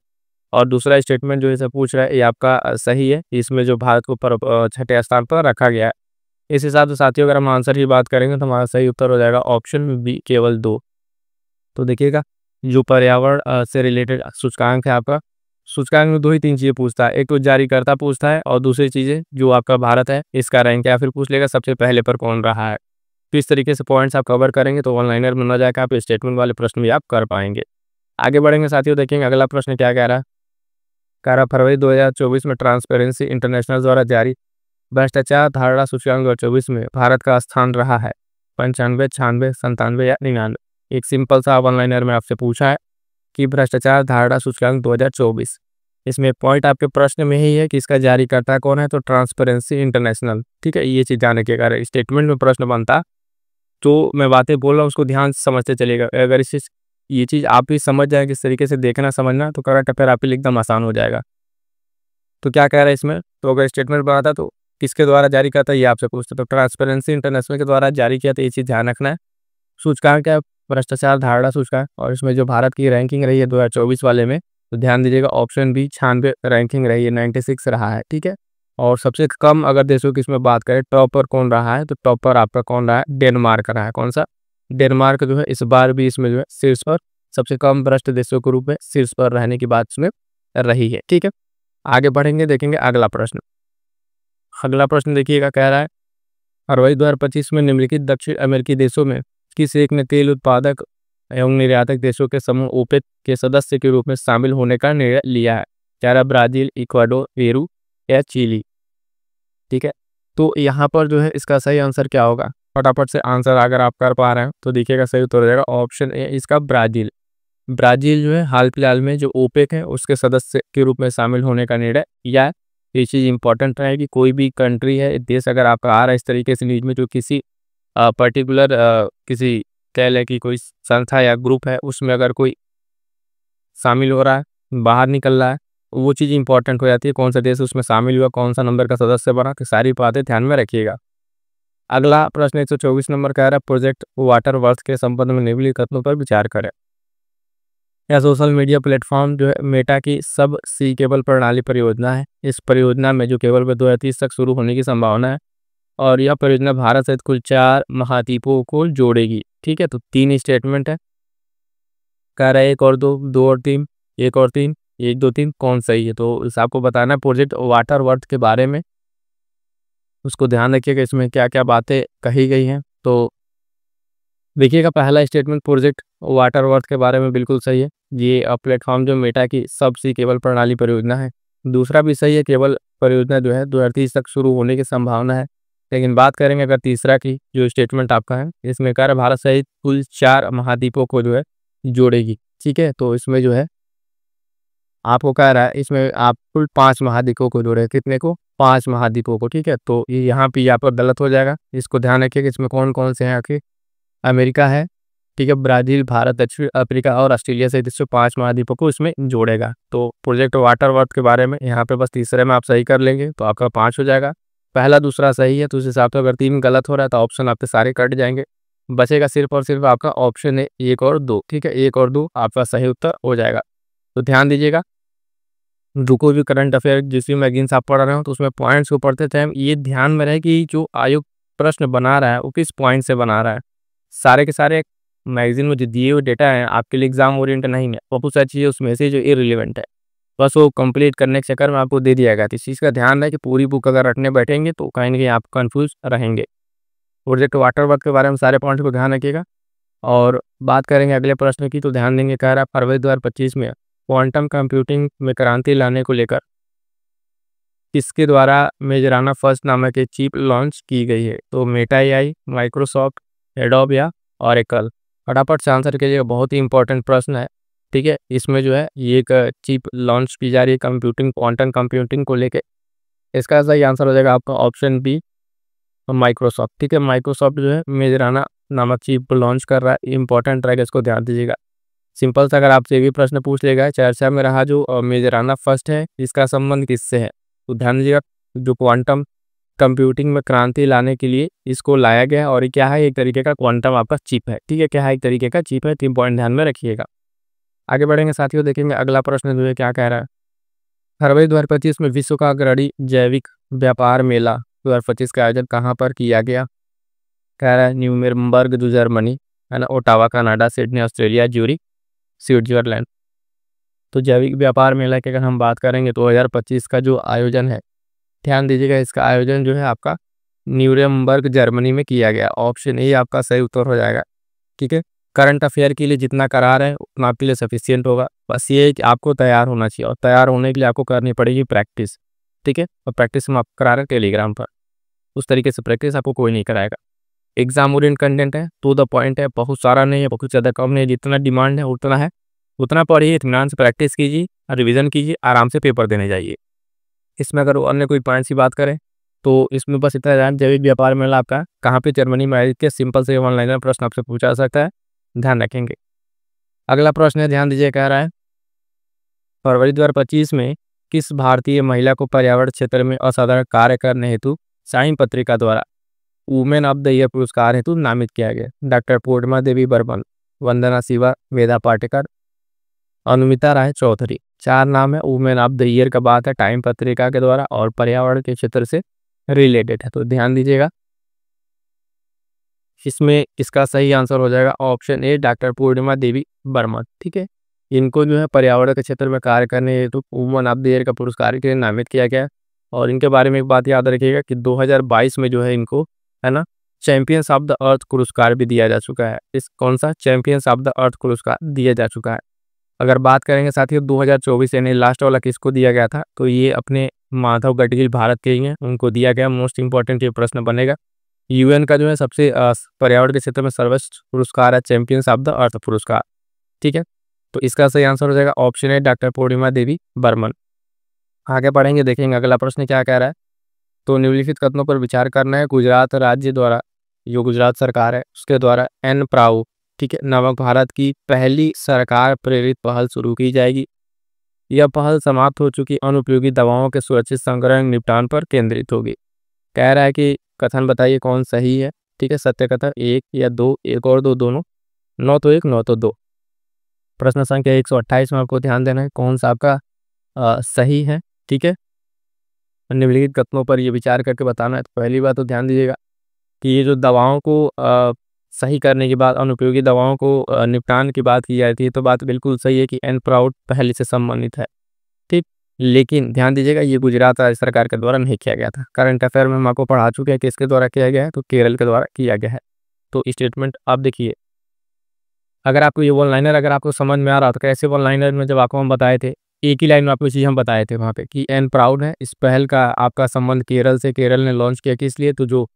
और दूसरा स्टेटमेंट जो इसे पूछ रहा है ये आपका सही है, इसमें जो भारत को 6ठे स्थान पर रखा गया है। इस हिसाब से साथियों अगर हम आंसर की बात करेंगे तो हमारा सही उत्तर हो जाएगा ऑप्शन बी, केवल 2। तो देखिएगा, जो पर्यावरण से रिलेटेड सूचकांक है आपका, सूचकांक में 2 ही 3 चीज़ें पूछता है। एक तो जारीकर्ता पूछता है और दूसरी चीज़ें जो आपका भारत है इसका रैंक, या फिर पूछ लेगा सबसे पहले पर कौन रहा है। तो इस तरीके से पॉइंट्स आप कवर करेंगे तो ऑनलाइनर में न जाकर आप स्टेटमेंट वाले प्रश्न भी आप कर पाएंगे। आगे बढ़ेंगे साथियों, देखेंगे अगला प्रश्न क्या कह रहा है। कह रहा फरवरी 2024 में ट्रांसपेरेंसी इंटरनेशनल द्वारा जारी भ्रष्टाचार धारणा सूचकांक 2024 में भारत का स्थान रहा है 95, 96, 97 या 99। एक सिंपल सा ऑनलाइनर में आपसे पूछा है कि भ्रष्टाचार धारणा सूचकांक 2024, इसमें पॉइंट आपके प्रश्न में ही है कि इसका जारीकर्ता कौन है, तो ट्रांसपेरेंसी इंटरनेशनल। ठीक है, ये चीज़ ध्यान रखिएगा। स्टेटमेंट में प्रश्न बनता तो मैं बातें बोल रहा हूँ उसको ध्यान से समझते चलिएगा। अगर ये चीज़ आप भी समझ जाए किस तरीके से देखना समझना, तो करंट अफेयर आपके लिए एकदम आसान हो जाएगा। तो क्या कह रहा है इसमें, तो अगर स्टेटमेंट बनाता तो किसके द्वारा जारी करता है ये आपसे पूछता, तो ट्रांसपेरेंसी इंटरनेशनल के द्वारा जारी किया, तो ये चीज़ ध्यान रखना है। सूचकांक क्या है, भ्रष्टाचार धारणा सूचकांक, और इसमें जो भारत की रैंकिंग रही है 2024 वाले में, तो ध्यान दीजिएगा ऑप्शन बी 96 रैंकिंग रही है, 96 रहा है। ठीक है, और सबसे कम अगर देशों की इसमें बात करें टॉपर कौन रहा है, तो टॉपर आपका कौन रहा है, डेनमार्क रहा है। कौन सा, डेनमार्क जो है इस बार भी इसमें जो है शीर्ष पर सबसे कम भ्रष्ट देशों के रूप में शीर्ष पर रहने की बात इसमें रही है। ठीक है, आगे बढ़ेंगे, देखेंगे अगला प्रश्न। अगला प्रश्न देखिएगा, कह रहा है फरवरी 2025 में निम्नलिखित दक्षिण अमेरिकी देशों में किस एक ने तेल उत्पादक एवं निर्यातक देशों के समूह ओपेक के सदस्य के रूप में शामिल होने का निर्णय लिया है? कह रहा ब्राजील, इक्वाडोर, पेरू या चिली। ठीक है, तो यहाँ पर जो है इसका सही आंसर क्या होगा, फटाफट से आंसर अगर आप कर पा रहे हैं तो देखिएगा सही उत्तर हो जाएगा ऑप्शन ए इसका ब्राजील। ब्राजील जो है हाल फिलहाल में जो ओपेक है उसके सदस्य के रूप में शामिल होने का निर्णय लिया है। ये चीज़ इंपॉर्टेंट है कि कोई भी कंट्री है, देश अगर आपका आ रहा है इस तरीके से न्यूज़ में, जो किसी पर्टिकुलर किसी कह लें कि कोई संस्था या ग्रुप है, उसमें अगर कोई शामिल हो रहा है, बाहर निकल रहा है, वो चीज़ इंपॉर्टेंट हो जाती है, कौन सा देश उसमें शामिल हुआ, कौन सा नंबर का सदस्य बना, तो सारी बातें ध्यान में रखिएगा। अगला प्रश्न 124 नंबर का है, प्रोजेक्ट वाटर वर्थ के संबंध में निम्नलिखित कथनों पर विचार करें। यह सोशल मीडिया प्लेटफॉर्म जो है मेटा की सब सी केबल प्रणाली परियोजना है। इस परियोजना में जो केबल पर 2030 तक शुरू होने की संभावना है, और यह परियोजना भारत सहित कुल 4 महाद्वीपों को जोड़ेगी। ठीक है, तो 3 स्टेटमेंट है, कह रहा है 1 और 2, 2 और 3, 1 और 3, 1 2 3 कौन सही है। तो इस आपको बताना है प्रोजेक्ट वाटर वर्थ के बारे में, उसको ध्यान रखिएगा इसमें क्या क्या बातें कही गई हैं। तो देखिएगा, पहला स्टेटमेंट प्रोजेक्ट वाटर वर्थ के बारे में बिल्कुल सही है। ये प्लेटफॉर्म जो मेटा की सबसी केबल प्रणाली परियोजना है। दूसरा भी सही है, केबल परियोजना जो है 2030 तक शुरू होने की संभावना है। लेकिन बात करेंगे अगर तीसरा की, जो स्टेटमेंट आपका है, इसमें कह रहा है भारत सहित कुल 4 महाद्वीपों को जो है जोड़ेगी। ठीक है, तो इसमें जो है आपको कह रहा है, इसमें आप कुल 5 महाद्वीपों को जोड़े, कितने को, 5 महाद्वीपों को। ठीक है, तो ये यहाँ पे आपका गलत हो जाएगा, इसको ध्यान रखिएगा। इसमें कौन कौन से हैं आखिर, अमेरिका है, ठीक है, ब्राज़ील, भारत, दक्षिण अफ्रीका और ऑस्ट्रेलिया सहित 105 महाद्वीपों को इसमें जोड़ेगा। तो प्रोजेक्ट वाटर वर्थ के बारे में यहाँ पे बस तीसरे में आप सही कर लेंगे तो आपका 5 हो जाएगा। पहला दूसरा सही है, तो उस हिसाब से अगर 3 गलत हो रहा है तो ऑप्शन आपके सारे कट जाएंगे, बचेगा सिर्फ और सिर्फ आपका ऑप्शन है 1 और 2। ठीक है, 1 और 2 आपका सही उत्तर हो जाएगा। तो ध्यान दीजिएगा, जो कोई भी करंट अफेयर जिस भी मैगजीन आप पढ़ रहे हो, तो उसमें पॉइंट्स को पढ़ते टाइम ये ध्यान में रहे कि जो आयोग प्रश्न बना रहा है वो किस पॉइंट से बना रहा है। सारे के सारे मैगजीन में जो दिए हुए डेटा हैं आपके लिए एग्जाम ओरिएंट नहीं है, बहुत सारी चीज़ें उसमें से जो इररिलेवेंट है, बस वो कंप्लीट करने के चक्कर में आपको दे दिया गया। तो इस चीज़ का ध्यान रहे कि पूरी बुक अगर रटने बैठेंगे तो कहीं ना कहीं आप कंफ्यूज रहेंगे। प्रोजेक्ट वाटर वर्क के बारे में सारे पॉइंट्स को ध्यान रखिएगा। और बात करेंगे अगले प्रश्न की, तो ध्यान देंगे, कह रहा है फरवरी 2025 में क्वांटम कंप्यूटिंग में क्रांति लाने को लेकर किसके द्वारा मेजराना फर्स्ट नामक एक चिप लॉन्च की गई है। तो मेटा एआई, माइक्रोसॉफ्ट, एडोब या ऑरेकल। फटाफट से आंसर कीजिएगा, बहुत ही इंपॉर्टेंट प्रश्न है। ठीक है, इसमें जो है ये एक चिप लॉन्च की जा रही है कंप्यूटिंग, क्वांटम कंप्यूटिंग को लेके। इसका सही आंसर हो जाएगा आपका ऑप्शन बी, माइक्रोसॉफ्ट। ठीक है, माइक्रोसॉफ्ट जो है मेजराना नामक चिप लॉन्च कर रहा है, इंपॉर्टेंट रहेगा, इसको ध्यान दीजिएगा। सिंपल सा अगर आपसे ये भी प्रश्न पूछ लेगा, चर्चा में रहा जो मेजराना फर्स्ट है, इसका संबंध किससे है, तो ध्यान दीजिएगा, जो क्वांटम कंप्यूटिंग में क्रांति लाने के लिए इसको लाया गया, और ये क्या है, एक तरीके का क्वांटम आपका चिप है। ठीक है, क्या है, एक तरीके का चिप है। 3 पॉइंट ध्यान में रखिएगा। आगे बढ़ेंगे साथियों, देखेंगे अगला प्रश्न जो है क्या कह रहा है। फरवरी 2025 में विश्व का अग्रणी जैविक व्यापार मेला 2025 का आयोजन कहाँ पर किया गया। कह रहा है न्यूरेमबर्ग जो जर्मनी है ना, Ottawa Canada, Sydney Australia, Zurich Switzerland. तो जैविक व्यापार मेला की अगर हम बात करेंगे 2025 का जो आयोजन है, ध्यान दीजिएगा, इसका आयोजन जो है आपका न्यूरेमबर्ग जर्मनी में किया गया। ऑप्शन ए आपका सही उत्तर हो जाएगा। ठीक है, करंट अफेयर के लिए जितना करा रहे हैं उतना आपके लिए सफिशियंट होगा। बस ये है कि आपको तैयार होना चाहिए, और तैयार होने के लिए आपको करनी पड़ेगी प्रैक्टिस। ठीक है, और प्रैक्टिस हम आपको करा रहे हैं टेलीग्राम पर, उस तरीके से प्रैक्टिस आपको कोई नहीं कराएगा। एग्जाम ओरिएंट कंटेंट है, टू द पॉइंट है, बहुत सारा नहीं है, बहुत ज़्यादा कम नहीं है, जितना डिमांड है उतना है, उतना पढ़िए, इत्मीनान से प्रैक्टिस कीजिए, रिवीजन कीजिए, आराम से पेपर देने जाइए। इसमें अगर अन्य कोई पॉइंट्स की बात करें तो इसमें बस इतना ध्यान, जैविक व्यापार मेला आपका कहाँ पे जर्मनी में आयोजित किया, सिंपल से वन लाइनर प्रश्न आपसे पूछा जा सकता है, ध्यान रखेंगे। अगला प्रश्न है, ध्यान दीजिए, कह रहा है फरवरी 2025 में किस भारतीय महिला को पर्यावरण क्षेत्र में असाधारण कार्य करने हेतु साइन पत्रिका द्वारा वुमेन ऑफ द ईयर पुरस्कार हेतु नामित किया गया। डॉक्टर पूर्णिमा देवी बर्मन, वंदना शिवा, वेदा पाटेकर, अनुमिता राय चौधरी। 4 नाम है, वुमेन ऑफ द ईयर का बात है टाइम पत्रिका के द्वारा, और पर्यावरण के क्षेत्र से रिलेटेड है। तो ध्यान दीजिएगा, इसमें इसका सही आंसर हो जाएगा ऑप्शन ए, डॉक्टर पूर्णिमा देवी बर्मन। ठीक है, इनको जो है पर्यावरण के क्षेत्र में कार्य करने हेतु वुमेन ऑफ द ईयर का पुरस्कार के लिए नामित किया गया। और इनके बारे में एक बात याद रखिएगा कि 2022 में जो है इनको, है ना, चैंपियंस ऑफ द अर्थ पुरस्कार भी दिया जा चुका है। इस कौन सा चैंपियंस ऑफ द अर्थ पुरस्कार दिया जा चुका है। अगर बात करेंगे साथियों 2024 यानी लास्ट वाला किसको दिया गया था, तो ये अपने माधव गडगिल भारत के ही हैं, उनको दिया गया। मोस्ट इंपॉर्टेंट ये प्रश्न बनेगा। यूएन का जो है सबसे पर्यावरण के क्षेत्र में सर्वश्रेष्ठ पुरस्कार है चैंपियंस ऑफ द अर्थ पुरस्कार। ठीक है, तो इसका सही आंसर हो जाएगा ऑप्शन है डॉक्टर पूर्णिमा देवी बर्मन। आगे बढ़ेंगे, देखेंगे अगला प्रश्न क्या कह रहा है। तो निम्नलिखित कथनों पर विचार करना है। गुजरात राज्य द्वारा, जो गुजरात सरकार है उसके द्वारा एन प्राउ, ठीक है, नामक भारत की पहली सरकार प्रेरित पहल शुरू की जाएगी। यह पहल समाप्त हो चुकी अनुपयोगी दवाओं के सुरक्षित संग्रह एवं निपटान पर केंद्रित होगी। कह रहा है कि कथन बताइए कौन सही है। ठीक है, सत्य कथन 1 या 2, 1 और 2 दोनों, 9 तो 1, 9 तो 2। प्रश्न संख्या 128 में आपको ध्यान देना है कौन सा आपका सही है। ठीक है, निम्नलिखित कथनों पर ये विचार करके बताना है। तो पहली बात तो ध्यान दीजिएगा कि ये जो दवाओं को सही करने की बात, अनुपयोगी दवाओं को निपटान की बात की जाती है, तो बात बिल्कुल सही है कि एन प्राउड पहले से संबंधित है। ठीक, लेकिन ध्यान दीजिएगा ये गुजरात राज्य सरकार के द्वारा नहीं किया गया था। करंट अफेयर में हम आपको पढ़ा चुके हैं किसके द्वारा किया गया है, तो केरल के द्वारा किया गया है। तो स्टेटमेंट आप देखिए, अगर आपको ये वन लाइनर अगर आपको समझ में आ रहा हो तो कैसे वन लाइनर में जब आपको हम बताए थे, एक ही लाइन में आपको चीज़ हम बताए थे वहाँ पे कि एन प्राउड है, इस पहल का आपका संबंध केरल से, केरल ने लॉन्च किया किस लिए, तो जो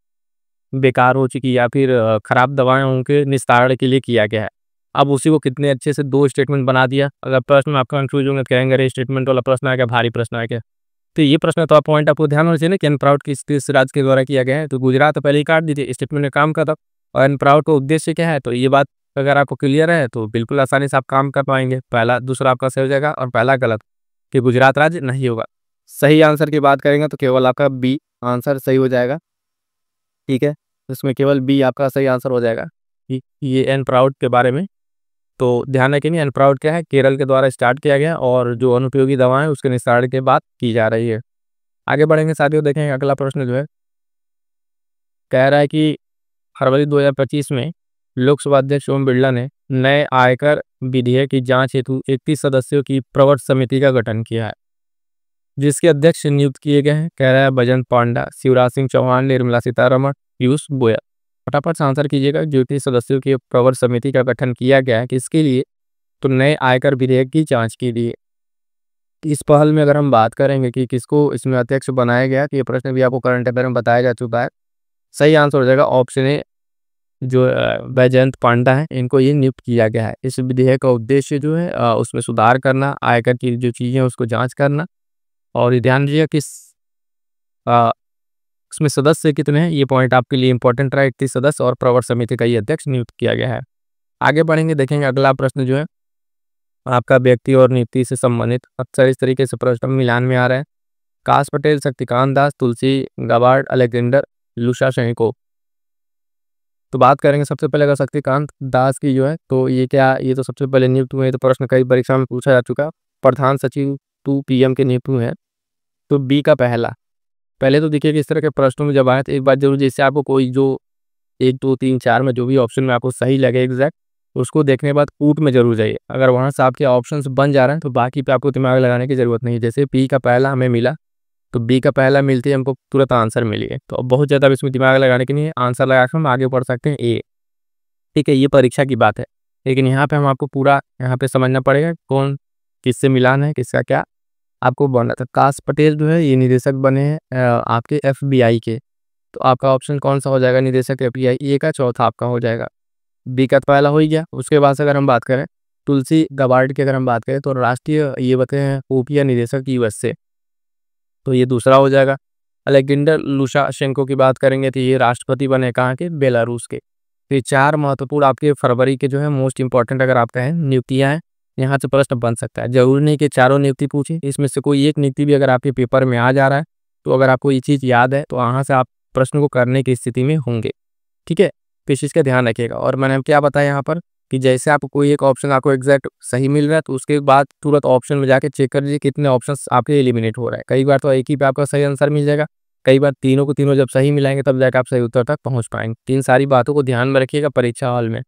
बेकार हो चुकी या फिर खराब दवाएं उनके निस्तारण के लिए किया गया है। अब उसी को कितने अच्छे से 2 स्टेटमेंट बना दिया। अगर प्रश्न में आपका कंफ्यूज होंगे, कहेंगे अरे स्टेटमेंट वाला प्रश्न आ गया, भारी प्रश्न आ गया। तो ये प्रश्न तो आप पॉइंट आपको ध्यान होना चाहिए ना कि एन प्राउड किस राज्य के द्वारा किया गया है। तो गुजरात तो पहले ही काट दीजिए, स्टेटमेंट में काम खत्म। और एन प्राउड का उद्देश्य क्या है, तो ये बात अगर आपको क्लियर है तो बिल्कुल आसानी से आप काम कर पाएंगे। पहला दूसरा आपका सही हो जाएगा और पहला गलत कि गुजरात राज्य नहीं होगा। सही आंसर की बात करेंगे तो केवल आपका बी आंसर सही हो जाएगा। ठीक है, इसमें केवल बी आपका सही आंसर हो जाएगा कि ये एन प्राउड के बारे में। तो ध्यान रखें एन प्राउड क्या है, केरल के द्वारा स्टार्ट किया गया और जो अनुपयोगी दवाएं हैं उसके निस्तारण के बाद की जा रही है। आगे बढ़ेंगे साथियों, देखेंगे अगला प्रश्न जो है कह रहा है कि फरवरी 2025 में लोकसभा अध्यक्ष ओम बिरला ने नए आयकर विधेयक की जांच हेतु 31 सदस्यों की प्रवर समिति का गठन किया है, जिसके अध्यक्ष नियुक्त किए गए हैं। कह रहा है भजन पांडा, शिवराज सिंह चौहान, निर्मला सीतारमण, पीयूष गोयल। फटाफट से आंसर कीजिएगा। जो 31 सदस्यों की प्रवर समिति का गठन किया गया है किसके लिए, तो नए आयकर विधेयक की जांच के लिए। इस पहल में अगर हम बात करेंगे कि किसको इसमें अध्यक्ष बनाया गया, तो ये प्रश्न भी आपको करंट अफेयर में बताया जा चुका है। सही आंसर हो जाएगा ऑप्शन ए, जो बैजयंत पांडा है, इनको ये नियुक्त किया गया है। इस विधेयक का उद्देश्य जो है उसमें सुधार करना, आयकर की जो चीज़ें हैं उसको जांच करना। और ये ध्यान दीजिएगा कि अ, इसमें सदस्य कितने हैं, ये पॉइंट आपके लिए इंपॉर्टेंट रहा। 31 सदस्य और प्रवर समिति का ये अध्यक्ष नियुक्त किया गया है। आगे बढ़ेंगे, देखेंगे अगला प्रश्न जो है आपका व्यक्ति और नीति से संबंधित। अक्सर इस तरीके से प्रश्न मिलान में आ रहे हैं। काश Patel, Shaktikanta Das, Tulsi Gabbard, Alexander लुशाशेंको। तो बात करेंगे सबसे पहले अगर शक्तिकांत दास की जो है, तो ये क्या, ये तो सबसे पहले नियुक्त हुए हैं, तो प्रश्न कई परीक्षा में पूछा जा चुका। प्रधान सचिव टू पीएम के नियुक्त हुए हैं। तो बी का पहला, पहले तो देखिए कि इस तरह के प्रश्नों में जब आए तो एक बात जरूर, जैसे आपको कोई जो 1 2 3 4 में जो भी ऑप्शन में आपको सही लगे एग्जैक्ट, उसको देखने के बाद कूट में जरूर जाइए। अगर वहाँ से आपके ऑप्शन बन जा रहे हैं तो बाकी पे आपको दिमाग लगाने की जरूरत नहीं है। जैसे पी का पहला हमें मिला, तो बी का पहला मिलते ही हमको तुरंत आंसर मिल गया। तो अब बहुत ज़्यादा इसमें दिमाग लगाने की नहीं है, आंसर लगा कर हम आगे बढ़ सकते हैं ए। ठीक है, ये परीक्षा की बात है, लेकिन यहाँ पे हम आपको पूरा यहाँ पे समझना पड़ेगा कौन किससे मिलान है, किसका क्या आपको बनना था। काश पटेल जो है ये निदेशक बने हैं आपके एफबीआई के। तो आपका ऑप्शन कौन सा हो जाएगा, निदेशक एफबीआई ए का चौथा आपका हो जाएगा। बी का तो पहला हो ही गया। उसके बाद से अगर हम बात करें तुलसी गाबार्ड की, अगर हम बात करें तो राष्ट्रीय ये बताए हैं खुफिया निदेशक यूएस से, तो ये दूसरा हो जाएगा। अलेक्जेंडर लुशाशेंको की बात करेंगे तो ये राष्ट्रपति बने कहाँ के, बेलारूस के। तो ये 4 महत्वपूर्ण आपके फरवरी के जो है मोस्ट इंपॉर्टेंट अगर आप कहें नियुक्तियाँ हैं, यहाँ से प्रश्न बन सकता है। जरूरी नहीं कि चारों नियुक्ति पूछे, इसमें से कोई एक नियुक्ति भी अगर आपके पेपर में आ जा रहा है, तो अगर आपको ये चीज़ याद है तो वहाँ से आप प्रश्न को करने की स्थिति में होंगे। ठीक है, तो इस चीज़ का ध्यान रखिएगा। और मैंने क्या बताया यहाँ पर कि जैसे आपको कोई एक ऑप्शन आपको एग्जैक्ट सही मिल रहा है, तो उसके बाद तुरंत ऑप्शन में जाके चेक कर लीजिए कितने ऑप्शंस आपके एलिमिनेट हो रहा है। कई बार तो एक ही पे आपका सही आंसर मिल जाएगा, कई बार तीनों को तीनों जब सही मिलाएंगे तब जाकर आप सही उत्तर तक पहुंच पाएंगे। तो इन सारी बातों को ध्यान में रखिएगा परीक्षा हॉल में।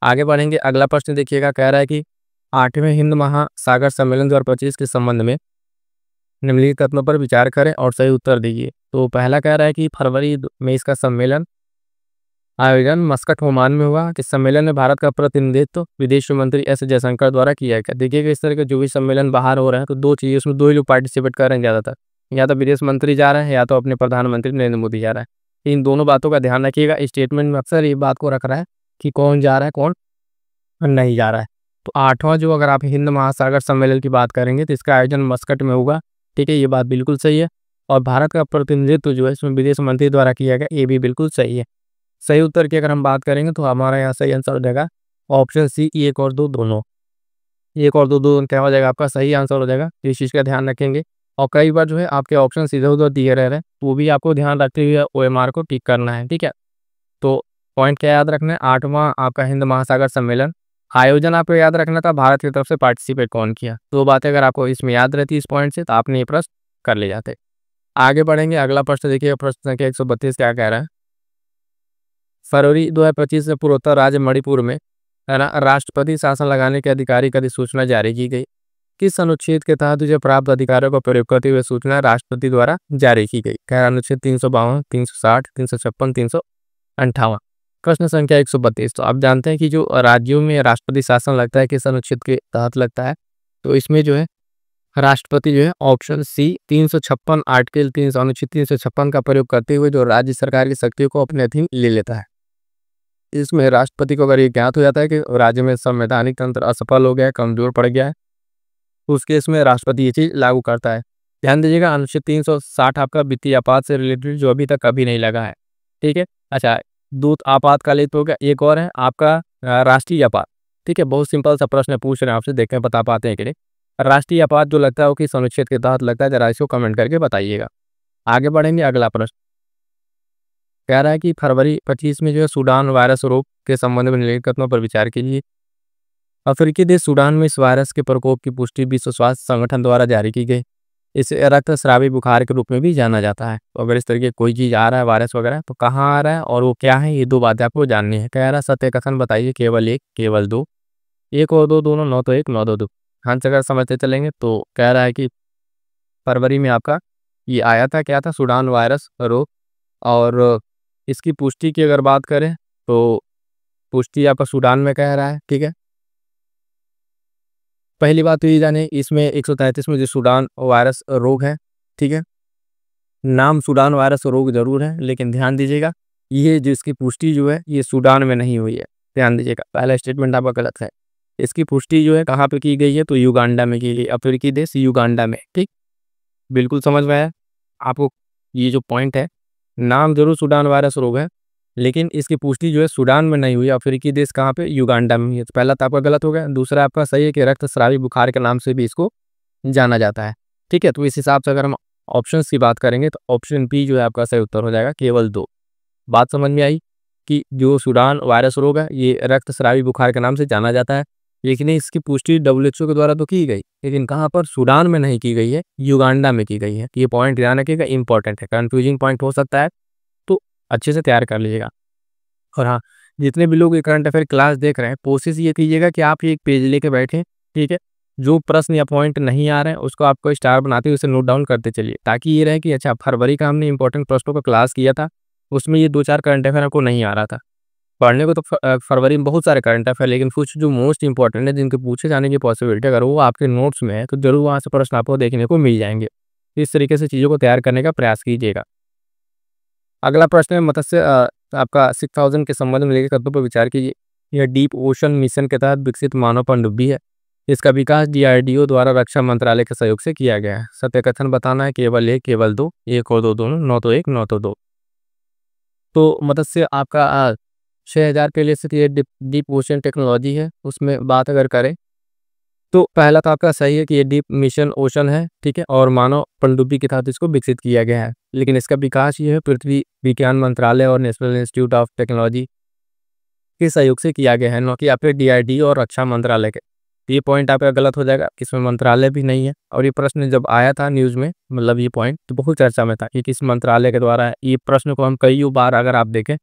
आगे बढ़ेंगे, अगला प्रश्न देखिएगा, कह रहा है कि 8वें हिंद महासागर सम्मेलन 2025 के संबंध में निम्नलिखित कथनों पर विचार करें और सही उत्तर दीजिए। तो पहला कह रहा है कि फरवरी में इसका सम्मेलन आयोजन मस्कट, ओमान में हुआ। इस सम्मेलन में भारत का प्रतिनिधित्व विदेश मंत्री एस जयशंकर द्वारा किया गया। देखिएगा इस तरह के जो भी सम्मेलन बाहर हो रहे हैं तो दो चीज़ें, उसमें दो ही लोग पार्टिसिपेट कर रहे हैं ज़्यादातर, या तो विदेश मंत्री जा रहे हैं या तो अपने प्रधानमंत्री नरेंद्र मोदी जा रहा है। इन दोनों बातों का ध्यान रखिएगा। स्टेटमेंट में अक्सर ये बात को रख रहा है कि कौन जा रहा है कौन नहीं जा रहा है। तो 8वां जो अगर आप हिंद महासागर सम्मेलन की बात करेंगे तो इसका आयोजन मस्कट में होगा। ठीक है, ये बात बिल्कुल सही है। और भारत का प्रतिनिधित्व जो है इसमें विदेश मंत्री द्वारा किया गया, ये भी बिल्कुल सही है। सही उत्तर की अगर हम बात करेंगे तो हमारा यहाँ सही आंसर हो जाएगा ऑप्शन सी, 1 और 2 दोनों। 1 और 2 दोनों क्या हो जाएगा, आपका सही आंसर हो जाएगा। इस चीज़ का ध्यान रखेंगे। और कई बार जो है आपके ऑप्शन इधर-उधर दिए रह रहे हैं, तो वो भी आपको ध्यान रखते हुए ओएमआर को टिक करना है, ठीक है? तो पॉइंट क्या याद रखना है, 8वां आपका हिंद महासागर सम्मेलन, आयोजन आपको याद रखना था, भारत की तरफ से पार्टिसिपेट कौन किया। 2 बातें अगर आपको इसमें याद रहती इस पॉइंट से, तो आपने ये प्रश्न कर ले जाते। आगे बढ़ेंगे, अगला प्रश्न देखिए, प्रश्न संख्या 132 क्या कह रहा है। फरवरी 2025 से पूर्वोत्तर राज्य मणिपुर में, है ना, राष्ट्रपति शासन लगाने की आधिकारिक अधिसूचना जारी की गई। किस अनुच्छेद के तहत तुझे प्राप्त अधिकारों का प्रयोग करते हुए सूचना राष्ट्रपति द्वारा जारी की गई। खैर अनुच्छेद 352, 360, 356, 358। प्रश्न संख्या 132। तो आप जानते हैं कि जो राज्यों में राष्ट्रपति शासन लगता है किस अनुच्छेद के तहत लगता है, तो इसमें जो है राष्ट्रपति जो है ऑप्शन सी 356 आर्टिकल 300 अनुच्छेद 356 का प्रयोग करते हुए जो राज्य सरकार की शक्तियों को अपने अधीन ले लेता है। इसमें राष्ट्रपति को अगर ये ज्ञात हो जाता है कि राज्य में संवैधानिक तंत्र असफल हो गया है, कमजोर पड़ गया है, तो उस केस में राष्ट्रपति ये चीज लागू करता है। ध्यान दीजिएगा, अनुच्छेद 360 आपका वित्तीय आपात से रिलेटेड जो अभी तक कभी नहीं लगा है, ठीक है। अच्छा, दूत आपातकालिक हो गया, एक और है आपका राष्ट्रीय आपात, ठीक है। बहुत सिंपल सा प्रश्न पूछ रहे हैं आपसे, देखें बता पाते हैं कि नहीं। राष्ट्रीय आपात जो लगता है वो किस अनुच्छेद के तहत लगता है, जरा इसको कमेंट करके बताइएगा। आगे बढ़ेंगे, अगला प्रश्न कह रहा है कि फरवरी 25 में जो है सूडान वायरस रोग के संबंध में निम्नलिखित कथनों पर विचार कीजिए। अफ्रीकी देश सूडान में इस वायरस के प्रकोप की पुष्टि विश्व स्वास्थ्य संगठन द्वारा जारी की गई। इसे रक्तस्रावी बुखार के रूप में भी जाना जाता है। तो अगर इस तरीके कोई चीज़ आ रहा है वायरस वगैरह, तो कहाँ आ रहा है और वो क्या है, ये 2 बातें आपको जाननी है। कह रहा है सत्य कथन बताइए, केवल 1, केवल 2, 1 और 2 दोनों, 9 तो 1, 9 तो 2। आंसर अगर समझते चलेंगे तो कह रहा है कि फरवरी में आपका ये आया था, क्या था, सूडान वायरस रोग। और इसकी पुष्टि की अगर बात करें तो पुष्टि आपका सूडान में कह रहा है, ठीक है। पहली बात तो ये जाने, इसमें 133 में जो सूडान वायरस रोग है, ठीक है, नाम सूडान वायरस रोग जरूर है, लेकिन ध्यान दीजिएगा ये जिसकी पुष्टि जो है ये सूडान में नहीं हुई है। ध्यान दीजिएगा, पहला स्टेटमेंट आपका गलत है। इसकी पुष्टि जो है कहाँ पे की गई है, तो युगांडा में की गई, अफ्रीकी देश युगांडा में, ठीक। बिल्कुल समझ में आया आपको। ये जो पॉइंट है, नाम जरूर सूडान वायरस रोग है, लेकिन इसकी पुष्टि जो है सूडान में नहीं हुई, अफ्रीकी देश कहाँ पे, युगांडा में हुई है। तो पहला तो आपका गलत हो गया। दूसरा आपका सही है कि रक्तस्रावी बुखार के नाम से भी इसको जाना जाता है, ठीक है। तो इस हिसाब से अगर हम ऑप्शंस की बात करेंगे तो ऑप्शन बी जो है आपका सही उत्तर हो जाएगा, केवल 2। बात समझ में आई कि जो सूडान वायरस रोग है ये रक्तस्रावी बुखार के नाम से जाना जाता है, लेकिन इसकी पुष्टि WHO के द्वारा तो की गई, लेकिन कहाँ पर, सूडान में नहीं की गई है, युगांडा में की गई है। ये पॉइंट ध्यान रखिएगा, इंपॉर्टेंट है, कंफ्यूजिंग पॉइंट हो सकता है, तो अच्छे से तैयार कर लीजिएगा। और हाँ, जितने भी लोग ये करंट अफेयर क्लास देख रहे हैं, कोशिश ये कीजिएगा कि आप ये एक पेज लेके बैठें, ठीक है। जो प्रश्न या पॉइंट नहीं आ रहे हैं उसको आपको स्टार बनाते हुए उसे नोट डाउन करते चलिए, ताकि ये रहे कि अच्छा फरवरी का हमने इंपॉर्टेंट प्रश्नों का क्लास किया था, उसमें ये 2-4 करंट अफेयर आपको नहीं आ रहा था। पढ़ने को तो फरवरी में बहुत सारे करंट अफेयर, लेकिन कुछ जो मोस्ट इंपॉर्टेंट है जिनके पूछे जाने की पॉसिबिलिटी अगर वो आपके नोट्स में है, तो जरूर वहाँ से प्रश्न आपको देखने को मिल जाएंगे। इस तरीके से चीज़ों को तैयार करने का प्रयास कीजिएगा। अगला प्रश्न है मत्स्य आपका 6000 के संबंध में लेकर कथनों पर विचार कीजिए। यह डीप ओशन मिशन के तहत विकसित मानव पनडुब्बी है। इसका विकास DRDO द्वारा रक्षा मंत्रालय के सहयोग से किया गया है। सत्य कथन बताना है, केवल 1, केवल 2, 1 और 2 दोनों, 9 तो 1, 9 तो 2। तो मत्स्य आपका 6000 के लिए से ये डीप ओशन टेक्नोलॉजी है, उसमें बात अगर करें तो पहला तो आपका सही है कि ये डीप मिशन ओशन है, ठीक है, और मानव पनडुब्बी के तहत इसको विकसित किया गया है। लेकिन इसका विकास ये है पृथ्वी विज्ञान मंत्रालय और नेशनल इंस्टीट्यूट ऑफ टेक्नोलॉजी के सहयोग से किया गया है, न कि आपके DRDO और रक्षा मंत्रालय के। ये पॉइंट आपका गलत हो जाएगा, इसमें मंत्रालय भी नहीं है। और ये प्रश्न जब आया था न्यूज़ में, मतलब ये पॉइंट तो बहुत चर्चा में था कि किस मंत्रालय के द्वारा है। ये प्रश्न को हम कई बार अगर आप देखें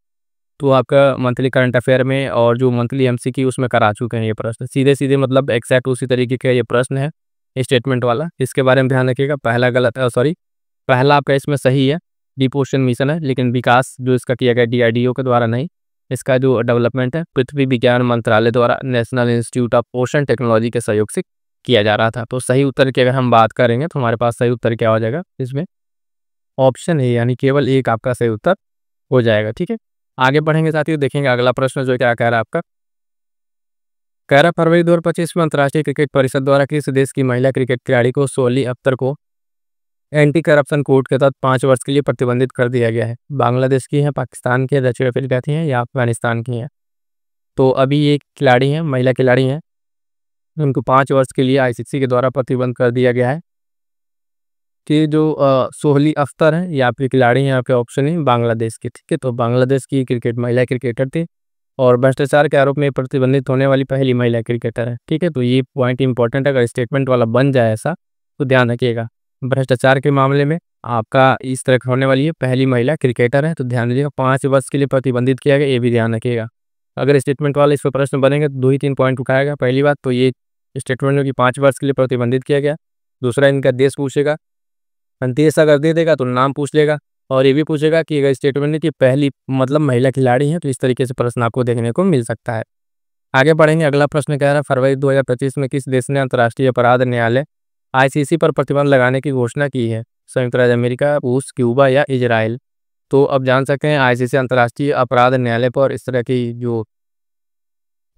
तो आपका मंथली करंट अफेयर में और जो मंथली MCQ उसमें करा चुके हैं ये प्रश्न, सीधे सीधे मतलब एग्जैक्ट उसी तरीके का ये प्रश्न है स्टेटमेंट वाला। इसके बारे में ध्यान रखिएगा, पहला गलत है, सॉरी, पहला आपका इसमें सही है, डीप ओशन मिशन है, लेकिन विकास जो इसका किया गया DRDO के द्वारा नहीं, इसका जो डेवलपमेंट है पृथ्वी विज्ञान मंत्रालय द्वारा national institute of ocean technology के सहयोग से किया जा रहा था। तो सही उत्तर की अगर हम बात करेंगे तो हमारे पास सही उत्तर क्या हो जाएगा, इसमें ऑप्शन है, यानी केवल 1 आपका सही उत्तर हो जाएगा, ठीक है। आगे बढ़ेंगे साथियों, देखेंगे अगला प्रश्न जो क्या कह रहा है आपका। कह रहा फरवरी 2025 में अंतर्राष्ट्रीय क्रिकेट परिषद द्वारा किस देश की महिला क्रिकेट खिलाड़ी को सोली अख्तर को एंटी करप्शन कोड के तहत 5 वर्ष के लिए प्रतिबंधित कर दिया गया है। बांग्लादेश की हैं, पाकिस्तान की है, दक्षिण अफ्रीका की हैं या अफगानिस्तान की हैं। तो अभी ये खिलाड़ी हैं, महिला खिलाड़ी हैं, उनको 5 वर्ष के लिए आईसीसी के द्वारा प्रतिबंध कर दिया गया है कि जो सोहली अख्तर हैं या फिर खिलाड़ी हैं, यहाँ पे ऑप्शन है बांग्लादेश की। ठीक है, तो बांग्लादेश की क्रिकेट महिला क्रिकेटर थी और भ्रष्टाचार के आरोप में प्रतिबंधित होने वाली पहली महिला क्रिकेटर है। ठीक है, तो ये पॉइंट इंपॉर्टेंट है, अगर स्टेटमेंट वाला बन जाए ऐसा तो ध्यान रखिएगा। भ्रष्टाचार के मामले में आपका इस तरह होने वाली है, पहली महिला क्रिकेटर है, तो ध्यान दीजिएगा। 5 वर्ष के लिए प्रतिबंधित किया गया, ये भी ध्यान रखिएगा। अगर स्टेटमेंट वाला इस पर प्रश्न बनेंगे तो 2 ही 3 पॉइंट उठाएगा। पहली बात तो ये स्टेटमेंट में कि 5 वर्ष के लिए प्रतिबंधित किया गया। दूसरा, इनका देश पूछेगा, देश अगर दे देगा तो नाम पूछ लेगा और ये भी पूछेगा कि अगर स्टेटमेंट की पहली मतलब महिला खिलाड़ी है, तो इस तरीके से प्रश्न आपको देखने को मिल सकता है। आगे बढ़ेंगे, अगला प्रश्न कह रहा है फरवरी 2025 में किस देश ने अंतर्राष्ट्रीय अपराध न्यायालय आईसीसी पर प्रतिबंध लगाने की घोषणा की है? संयुक्त राज्य अमेरिका, रूस, क्यूबा या इजराइल? तो अब जान सकते हैं आईसीसी अंतर्राष्ट्रीय अपराध न्यायालय पर इस तरह की जो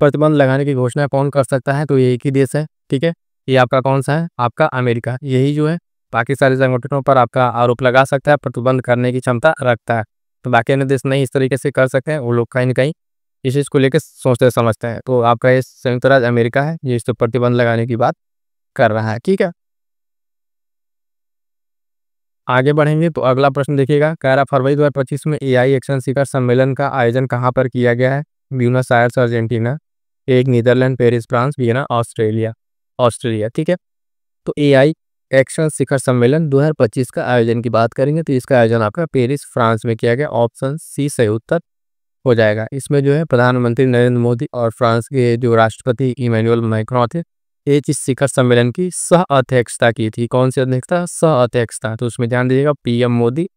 प्रतिबंध लगाने की घोषणा कौन कर सकता है, तो ये एक ही देश है। ठीक है, ये आपका कौन सा है? आपका अमेरिका। यही जो है बाकी सारे संगठनों पर आपका आरोप लगा सकता है, प्रतिबंध करने की क्षमता रखता है। तो बाकी अन्य देश नहीं इस तरीके से कर सकते हैं, वो लोग कहीं ना कहीं इस चीज़ को लेकर सोचते समझते हैं। तो आपका ये संयुक्त राज्य अमेरिका है, ये इस पर प्रतिबंध लगाने की बात कर रहा है। ठीक है, आगे बढ़ेंगे तो अगला प्रश्न देखिएगा, कह रहा फरवरी 2025 में एआई एक्शन शिखर सम्मेलन का आयोजन कहाँ पर किया गया है? ब्यूनस आयर्स अर्जेंटीना, एक Netherland, Paris France, Vienna Australia. Australia. ठीक है, तो एआई एक्शन शिखर सम्मेलन 2025 का आयोजन की बात करेंगे तो इसका आयोजन आपका पेरिस फ्रांस में किया गया। ऑप्शन सी सही उत्तर हो जाएगा। इसमें जो है प्रधानमंत्री नरेंद्र मोदी और फ्रांस के जो राष्ट्रपति इमैनुअल मैक्रों थे, ये इस शिखर सम्मेलन की सह अध्यक्षता की थी। कौन सी अध्यक्षता? सह अध्यक्षता। तो उसमें ध्यान दीजिएगा, पीएम मोदी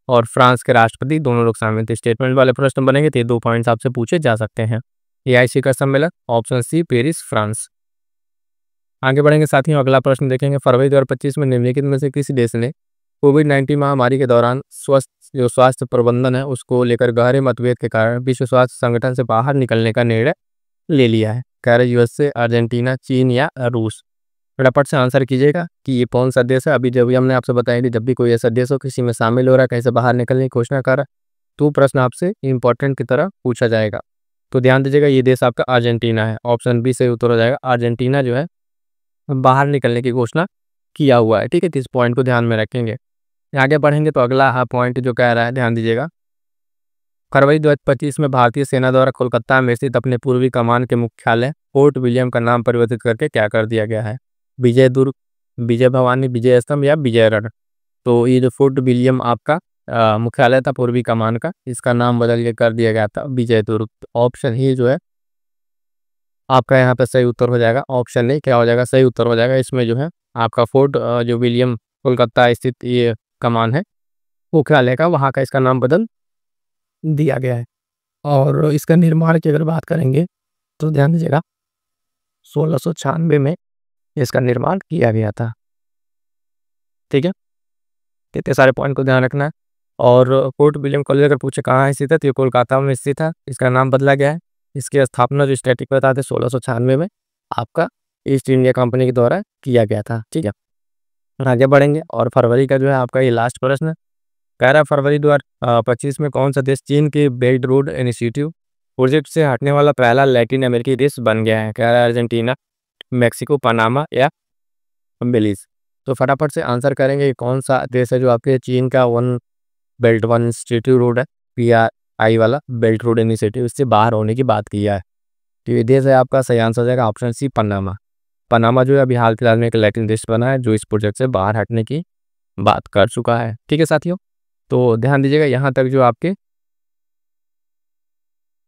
और फ्रांस के राष्ट्रपति दोनों लोग शामिल थे। स्टेटमेंट वाले प्रश्न बनेंगे तो ये 2 पॉइंट्स आपसे पूछे जा सकते हैं। एआई शिखर सम्मेलन, ऑप्शन सी पेरिस फ्रांस। आगे बढ़ेंगे साथियों, अगला प्रश्न देखेंगे, फरवरी 2025 में निम्नलिखित में से किसी देश ने कोविड-19 महामारी के दौरान स्वास्थ्य प्रबंधन है उसको लेकर गहरे मतभेद के कारण विश्व स्वास्थ्य संगठन से बाहर निकलने का निर्णय ले लिया है? कह रहे यूएसए, अर्जेंटीना, चीन या रूस? फटाफट से आंसर कीजिएगा कि ये कौन सा देश है। अभी जब भी हमने आपसे बताया कि जब भी कोई ऐसा देश हो किसी में शामिल हो रहा है, कहीं से बाहर निकलने की घोषणा कर रहा है, तो प्रश्न आपसे इंपॉर्टेंट की तरह पूछा जाएगा। तो ध्यान दीजिएगा, ये देश आपका अर्जेंटीना है। ऑप्शन बी से उत्तर हो जाएगा। अर्जेंटीना जो है बाहर निकलने की घोषणा किया हुआ है। ठीक है, तो इस पॉइंट को ध्यान में रखेंगे। आगे बढ़ेंगे तो अगला पॉइंट जो कह रहा है, ध्यान दीजिएगा, फरवरी 2025 में भारतीय सेना द्वारा कोलकाता में स्थित अपने पूर्वी कमान के मुख्यालय फोर्ट विलियम का नाम परिवर्तित करके क्या कर दिया गया है? विजय दुर्ग, विजय भवानी, विजय स्तंभ या विजयगढ़? तो ये जो फोर्ट विलियम आपका मुख्यालय था पूर्वी कमान का, इसका नाम बदल के कर दिया गया था विजय दुर्ग। ऑप्शन ही जो है आपका यहाँ पे सही उत्तर हो जाएगा। ऑप्शन नहीं, क्या हो जाएगा? सही उत्तर हो जाएगा। इसमें जो है आपका फोर्ट जो विलियम कोलकाता स्थित ये कमान है मुख्यालय का, वहाँ का इसका नाम बदल दिया गया है। और इसका निर्माण की अगर बात करेंगे तो ध्यान दीजिएगा, 1696 में इसका निर्माण किया गया था। ठीक है, इतने सारे पॉइंट को ध्यान रखना है। और फोर्ट विलियम कॉलेज अगर पूछे कहाँ स्थित है तो ये कोलकाता में स्थित है। इसका नाम बदला गया है। इसकी स्थापना जो स्टैटिक बताते 1696 में आपका ईस्ट इंडिया कंपनी के द्वारा किया गया था। ठीक है, आगे बढ़ेंगे और फरवरी का जो है आपका ये लास्ट प्रश्न कह रहा है, फरवरी 2025 में कौन सा देश चीन के बेल्ट रोड इनिशिएटिव प्रोजेक्ट से हटने वाला पहला लैटिन अमेरिकी देश बन गया है? कह रहा है अर्जेंटीना, मैक्सिको, पनामा या बेलीज? तो फटाफट से आंसर करेंगे कि कौन सा देश है जो आपके चीन का one belt one initiative road है, PRI वाला बेल्ट रोड इनिशिएटिव, इससे बाहर होने की बात किया है। तो ये देश है आपका, सही आंसर हो जाएगा ऑप्शन सी पनामा। पनामा जो है अभी हाल फिलहाल में एक लैटिन देश बना है जो इस प्रोजेक्ट से बाहर हटने की बात कर चुका है। ठीक है साथियों, तो ध्यान दीजिएगा, यहाँ तक जो आपके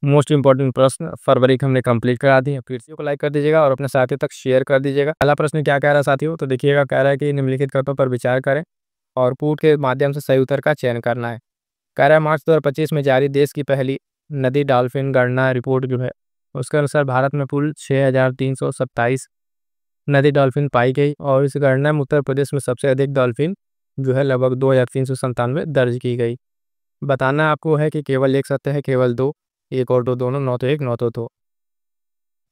मोस्ट इंपॉर्टेंट प्रश्न फरवरी के हमने कंप्लीट करा दिए। वीडियो को लाइक कर दीजिएगा और अपने साथियों तक शेयर कर दीजिएगा। पहला प्रश्न क्या कह रहा है साथियों, तो देखिएगा, कह रहा है कि निम्नलिखित कथनों पर विचार करें और पूर्व के माध्यम से सही उत्तर का चयन करना है। कह रहा है मार्च 2025 में जारी देश की पहली नदी डॉल्फिन गणना रिपोर्ट जो है उसके अनुसार भारत में कुल 6327 नदी डॉल्फिन पाई गई और इस गणना में उत्तर प्रदेश में सबसे अधिक डॉल्फिन जो है लगभग 2397 दर्ज की गई। बताना आपको है कि केवल एक सत्य है, केवल दो, एक और दो दोनों, 9 तो 1 9 तो 2।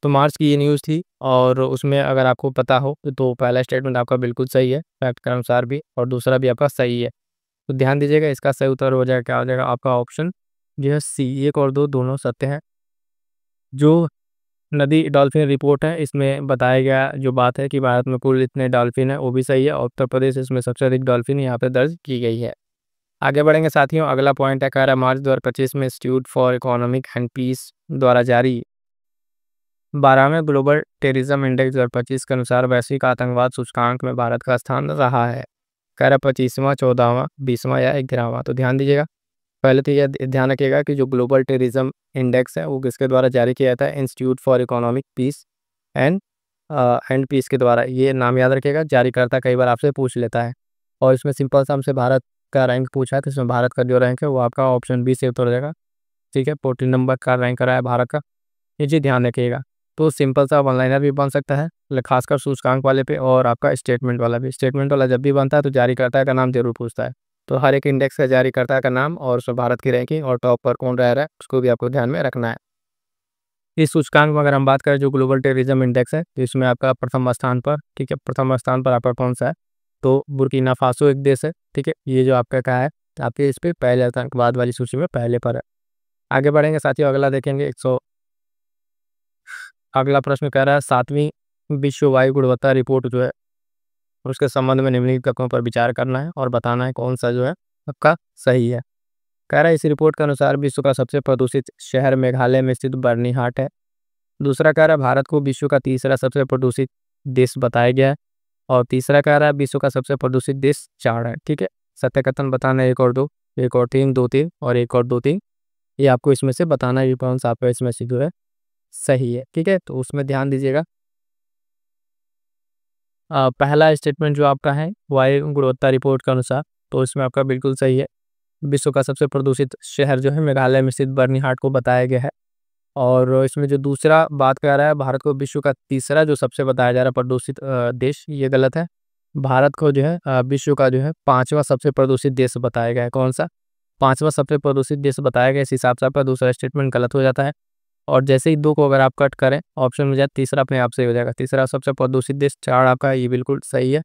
तो मार्च की ये न्यूज़ थी और उसमें अगर आपको पता हो तो पहला स्टेटमेंट आपका बिल्कुल सही है फैक्ट के अनुसार भी, और दूसरा भी आपका सही है। तो ध्यान दीजिएगा, इसका सही उत्तर हो जाएगा, क्या हो जाएगा आपका ऑप्शन जो है सी, 1 और 2 दोनों सत्य हैं। जो नदी डॉल्फिन रिपोर्ट है इसमें बताया गया जो बात है कि भारत में कुल इतने डॉल्फिन है वो भी सही है, और उत्तर प्रदेश इसमें सबसे अधिक डॉल्फिन यहाँ पे दर्ज की गई है। आगे बढ़ेंगे साथियों, अगला पॉइंट है, कह रहा है मार्च 2025 में institute for economic and peace द्वारा जारी 12वें ग्लोबल टेररिज्म इंडेक्स 2025 के अनुसार वैश्विक आतंकवाद सूचकांक में भारत का स्थान रहा है। कह रहा 25वां, 14वां, 20वां या 11वां। तो ध्यान दीजिएगा, पहले तो यह ध्यान रखिएगा कि जो ग्लोबल टेररिज्म इंडेक्स है वो किसके द्वारा जारी किया जाता है, institute for economic peace and peace के द्वारा। ये नाम याद रखिएगा, जारीकर्ता कई बार आपसे पूछ लेता है। और इसमें सिंपल सा हमसे भारत का रैंक पूछा है, तो इसमें भारत का जो रैंक है वो आपका ऑप्शन बी से उत्तर हो जाएगा। ठीक है, 14 नंबर का रैंक रहा है भारत का, ये चीज़ ध्यान रखिएगा। तो सिंपल सा वन लाइनर भी बन सकता है, खासकर सूचकांक वाले पे, और आपका स्टेटमेंट वाला भी। स्टेटमेंट वाला जब भी बनता है तो जारीकर्ता का नाम जरूर पूछता है। तो हर एक इंडेक्स का जारीकर्ता का नाम और उसमें भारत की रैंकिंग और टॉप पर कौन रह रहा है उसको भी आपको ध्यान में रखना है। इस सूचकांक में अगर हम बात करें जो ग्लोबल टेररिज्म इंडेक्स है, तो इसमें आपका प्रथम स्थान पर, ठीक है, प्रथम स्थान पर आपका कौन सा है, तो बुर्किना फासो एक देश है। ठीक है, ये जो आपका क्या है, तो आपके इस पर पहले आतंकवाद वाली सूची में पहले पर है। आगे बढ़ेंगे साथियों, अगला देखेंगे अगला प्रश्न कह रहा है 7वीं विश्व वायु गुणवत्ता रिपोर्ट जो है उसके संबंध में निम्नलिखित तथ्यों पर विचार करना है और बताना है कौन सा जो है आपका सही है। कह रहा है इस रिपोर्ट के अनुसार विश्व का सबसे प्रदूषित शहर मेघालय में स्थित बर्निहाट है। दूसरा कह रहा है भारत को विश्व का तीसरा सबसे प्रदूषित देश बताया गया है। और तीसरा कह रहा है विश्व का सबसे प्रदूषित देश चार है। ठीक है, सत्य कथन बताना है 1 और 2, 1 और 3, 2 3 और 1 और 2 3, ये आपको इसमें से बताना है कौन सा आपका इसमें से जो है सही है। ठीक है, तो उसमें ध्यान दीजिएगा, पहला स्टेटमेंट जो आपका है वायु गुणवत्ता रिपोर्ट के अनुसार, तो इसमें आपका बिल्कुल सही है। विश्व का सबसे प्रदूषित शहर जो है मेघालय में स्थित बर्निहाट को बताया गया है। और इसमें जो दूसरा बात कर रहा है भारत को विश्व का तीसरा जो सबसे बताया जा रहा है प्रदूषित देश, ये गलत है। भारत को जो है विश्व का जो है 5वां सबसे प्रदूषित देश बताया गया है। कौन सा 5वां सबसे प्रदूषित देश बताया गया, इस हिसाब से आपका दूसरा स्टेटमेंट गलत हो जाता है। और जैसे ही 2 को अगर आप कट करें ऑप्शन में जाए, तीसरा अपने आप से हो जाएगा। तीसरा सबसे प्रदूषित देश 4 आपका, ये बिल्कुल सही है।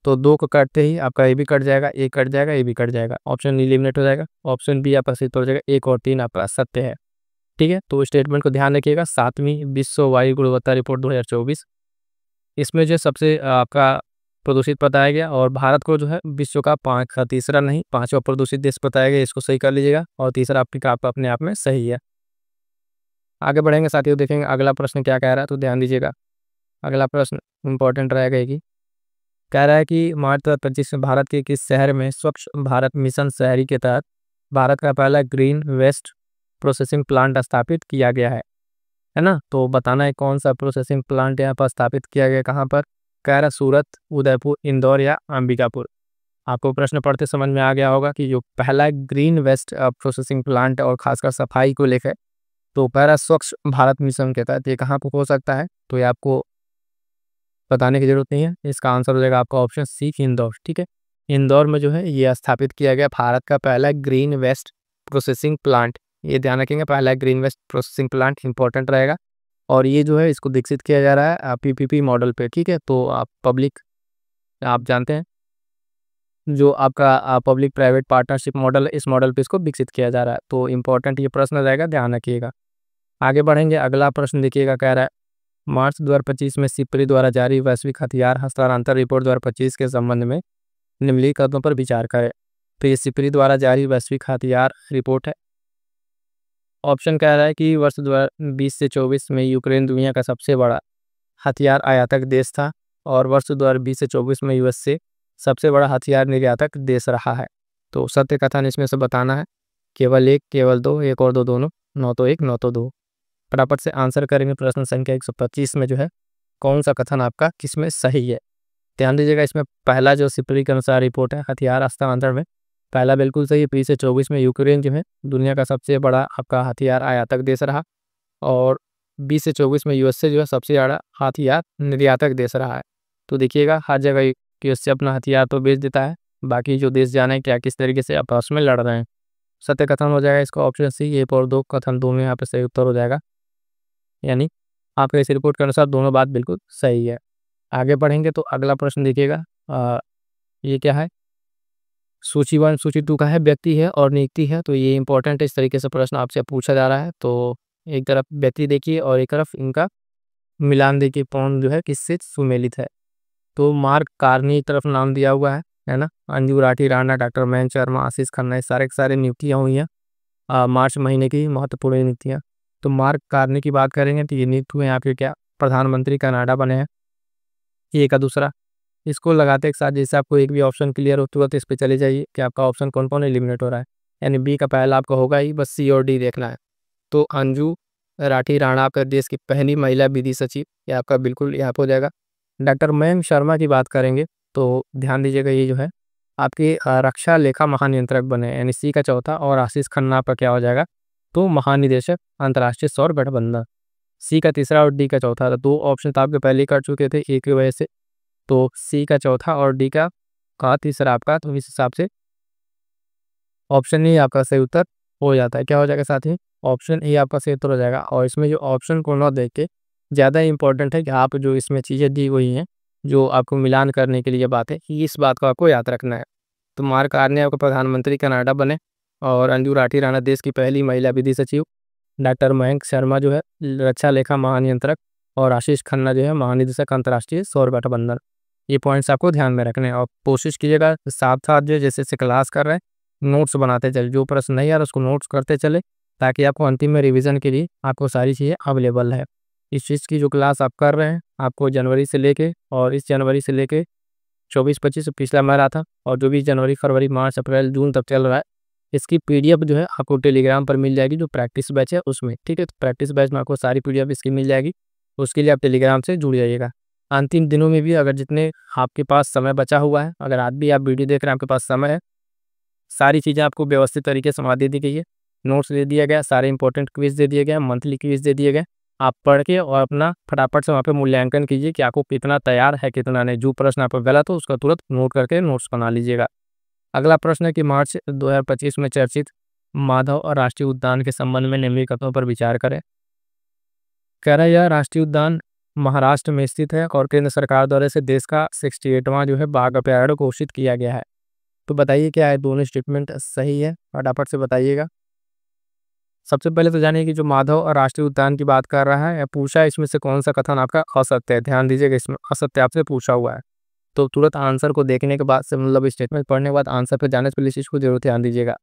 तो 2 को काटते ही आपका ये भी कट जाएगा, ये कट जाएगा, ये भी कट जाएगा, ऑप्शन एलिमिनेट हो जाएगा। ऑप्शन बी आपका सही हो जाएगा, 1 और 3 आपका सत्य है। ठीक है, तो स्टेटमेंट को ध्यान रखिएगा। 7वीं विश्व वायु गुणवत्ता रिपोर्ट 2024, इसमें जो सबसे आपका प्रदूषित बताया गया, और भारत को जो है विश्व का तीसरा नहीं 5वां प्रदूषित देश बताया गया, इसको सही कर लीजिएगा। और तीसरा आपका अपने आप में सही है। आगे बढ़ेंगे साथियों, देखेंगे अगला प्रश्न क्या कह रहा है, तो ध्यान दीजिएगा। अगला प्रश्न इंपॉर्टेंट रहेगा ये, कह रहा है कि मार्च 2025 में भारत के किस शहर में स्वच्छ भारत मिशन शहरी के तहत भारत का पहला ग्रीन वेस्ट प्रोसेसिंग प्लांट स्थापित किया गया है ना। तो बताना है कौन सा प्रोसेसिंग प्लांट यहाँ पर स्थापित किया गया, कहाँ पर। कह रहा सूरत, उदयपुर, इंदौर या अंबिकापुर। आपको प्रश्न पढ़ते समझ में आ गया होगा कि जो पहला ग्रीन वेस्ट प्रोसेसिंग प्लांट है और खासकर सफाई को लेकर, तो कह रहा स्वच्छ भारत मिशन के तहत ये कहाँ पर हो सकता है, तो ये आपको बताने की जरूरत नहीं है। इसका आंसर हो जाएगा आपका ऑप्शन सी, इंदौर। ठीक है, इंदौर में जो है ये स्थापित किया गया भारत का पहला ग्रीन वेस्ट प्रोसेसिंग प्लांट। ये ध्यान रखेंगे, पहला green waste processing plant important रहेगा। और ये जो है इसको विकसित किया जा रहा है पीपीपी मॉडल पे। ठीक है, तो आप पब्लिक, आप जानते हैं जो आपका पब्लिक प्राइवेट पार्टनरशिप मॉडल है, इस मॉडल पे इसको विकसित किया जा रहा है। तो इंपॉर्टेंट ये प्रश्न रहेगा, ध्यान रखिएगा। आगे बढ़ेंगे, अगला प्रश्न देखिएगा, कह रहा है मार्च 2025 में सिप्री द्वारा जारी वैश्विक हथियार हस्तांतरण रिपोर्ट 2025 के संबंध में निम्नलिखित कदमों पर विचार करें। तो ये सिप्री द्वारा जारी वैश्विक हथियार रिपोर्ट है। ऑप्शन कह रहा है कि वर्ष 2020 से 24 में यूक्रेन दुनिया का सबसे बड़ा हथियार आयातक देश था, और वर्ष 2020 से 24 में यूएस से सबसे बड़ा हथियार निर्यातक देश रहा है। तो सत्य कथन इसमें से बताना है, केवल 1, केवल 2, 1 और 2 दोनों, 9 तो 1, 9 तो 2। फटाफट से आंसर करेंगे प्रश्न संख्या 125 में जो है कौन सा कथन आपका किसमें सही है। ध्यान दीजिएगा, इसमें पहला जो सिप्री के अनुसार रिपोर्ट है हथियार हस्तांतरण में, पहला बिल्कुल सही है। 20 से 24 में यूक्रेन जो है दुनिया का सबसे बड़ा आपका हथियार आयातक देश रहा, और 20 से 24 में यूएस से जो है सबसे ज़्यादा हथियार निर्यातक देश रहा है। तो देखिएगा हर जगह यूएस से अपना हथियार तो बेच देता है, बाकी जो देश जाने क्या किस तरीके से आपस में लड़ रहे हैं। सत्य कथन हो जाएगा इसका ऑप्शन सी, 1 और 2 कथन दोनों यहाँ पे सही उत्तर हो जाएगा। यानी आपके इस रिपोर्ट के अनुसार दोनों बात बिल्कुल सही है। आगे बढ़ेंगे तो अगला प्रश्न देखिएगा, ये क्या है? सूची 1 सूची 2 का है व्यक्ति है और नियुक्ति है, तो ये इंपॉर्टेंट है। इस तरीके से प्रश्न आपसे पूछा जा रहा है। तो एक तरफ व्यक्ति देखिए और एक तरफ इनका मिलान देखिए, कौन जो है किससे सुमेलित है। तो मार्क कार्नी की तरफ नाम दिया हुआ है ना? अंजू राठी राणा, डॉक्टर मयंक शर्मा, आशीष खन्ना, ये सारे के सारे नियुक्तियाँ हुई हैं मार्च महीने की महत्वपूर्ण नियुक्तियाँ। तो मार्क कार्नी की बात करेंगे तो ये नियुक्त हुए हैं आपके क्या? प्रधानमंत्री कनाडा बने हैं। ये का दूसरा, इसको लगाते एक साथ जैसे आपको एक भी ऑप्शन क्लियर होता हुआ तो इस पे चले जाइए कि आपका ऑप्शन कौन कौन एलिमिनेट हो रहा है। यानी बी का पहला आपका होगा ही, बस सी और डी देखना है। तो अंजू राठी राणा आपका देश की पहली महिला विधि सचिव, ये आपका बिल्कुल यहाँ पे हो जाएगा। डॉक्टर मयंक शर्मा की बात करेंगे तो ध्यान दीजिएगा, ये जो है आपके रक्षा लेखा महानियंत्रक बने, यानी सी का चौथा। और आशीष खन्ना आपका क्या हो जाएगा? तो महानिदेशक अंतर्राष्ट्रीय सौर गठबंधन, सी का तीसरा और डी का चौथा। तो 2 ऑप्शन तो आपके पहले ही कर चुके थे एक की वजह से, तो सी का चौथा और डी का तीसरा आपका। तो इस हिसाब से ऑप्शन ए आपका सही उत्तर हो जाता है। क्या हो जाएगा साथी? ऑप्शन ए आपका सही उत्तर हो जाएगा। और इसमें जो ऑप्शन को ना देख के ज़्यादा इंपॉर्टेंट है कि आप जो इसमें चीज़ें दी हुई हैं, जो आपको मिलान करने के लिए बात है, इस बात को आपको याद रखना है। तो मार्क कार्नी आपका प्रधानमंत्री कनाडा बने, और अंजू राठी राणा देश की पहली महिला विधि सचिव, डॉक्टर मयंक शर्मा जो है रक्षा लेखा महानियंत्रक, और आशीष खन्ना जो है महानिदेशक अंतर्राष्ट्रीय सौर गठबंधन। ये पॉइंट्स आपको ध्यान में रखने हैं और कोशिश कीजिएगा साथ साथ जो जैसे जैसे क्लास कर रहे हैं नोट्स बनाते चले, जो प्रश्न नहीं आ रहा उसको नोट्स करते चले, ताकि आपको अंतिम में रिवीजन के लिए आपको सारी चीज़ें अवेलेबल है। इस चीज़ की जो क्लास आप कर रहे हैं आपको जनवरी से लेके, और इस जनवरी से लेके 24-25 पिछला मह रहा था, और जो भी जनवरी फरवरी मार्च अप्रैल जून तक चल रहा है, इसकी पीडीएफ जो है आपको टेलीग्राम पर मिल जाएगी, जो प्रैक्टिस बैच है उसमें। ठीक है, तो प्रैक्टिस बैच में आपको सारी पीडीएफ इसकी मिल जाएगी, उसके लिए आप टेलीग्राम से जुड़ जाइएगा। अंतिम दिनों में भी अगर जितने आपके पास समय बचा हुआ है, अगर आज भी आप वीडियो देख रहे हैं आपके पास समय है, सारी चीज़ें आपको व्यवस्थित तरीके से वहाँ दे दी गई है। नोट्स दे दिया गया, सारे इंपॉर्टेंट क्विज दे दिए गए, मंथली क्विज दे दिए गए। आप पढ़ के और अपना फटाफट से वहाँ पे मूल्यांकन कीजिए कि आपको कितना तैयार है कितना नहीं। जो प्रश्न आपको गलत हो उसका तुरंत नोट करके नोट्स बना लीजिएगा। अगला प्रश्न है कि मार्च 2025 में चर्चित माधव और राष्ट्रीय उद्यान के संबंध में निम्नलिखित कथनों पर विचार करें। कह रहा है यह राष्ट्रीय उद्यान महाराष्ट्र में स्थित है और केंद्र सरकार द्वारा से देश का 68वां जो है बाघ अभयारण्य घोषित किया गया है। तो बताइए क्या है, दोनों स्टेटमेंट सही है? फटाफट से बताइएगा। सबसे पहले तो जानिए कि जो माधव और राष्ट्रीय उद्यान की बात कर रहा है, पूछा है इसमें से कौन सा कथन आपका असत्य है। ध्यान दीजिएगा, इसमें असत्य आपसे पूछा हुआ है, तो तुरंत आंसर को देखने के बाद से, मतलब स्टेटमेंट पढ़ने के बाद आंसर पे जाने से पहले इस चीज़ को जरूर ध्यान दीजिएगा।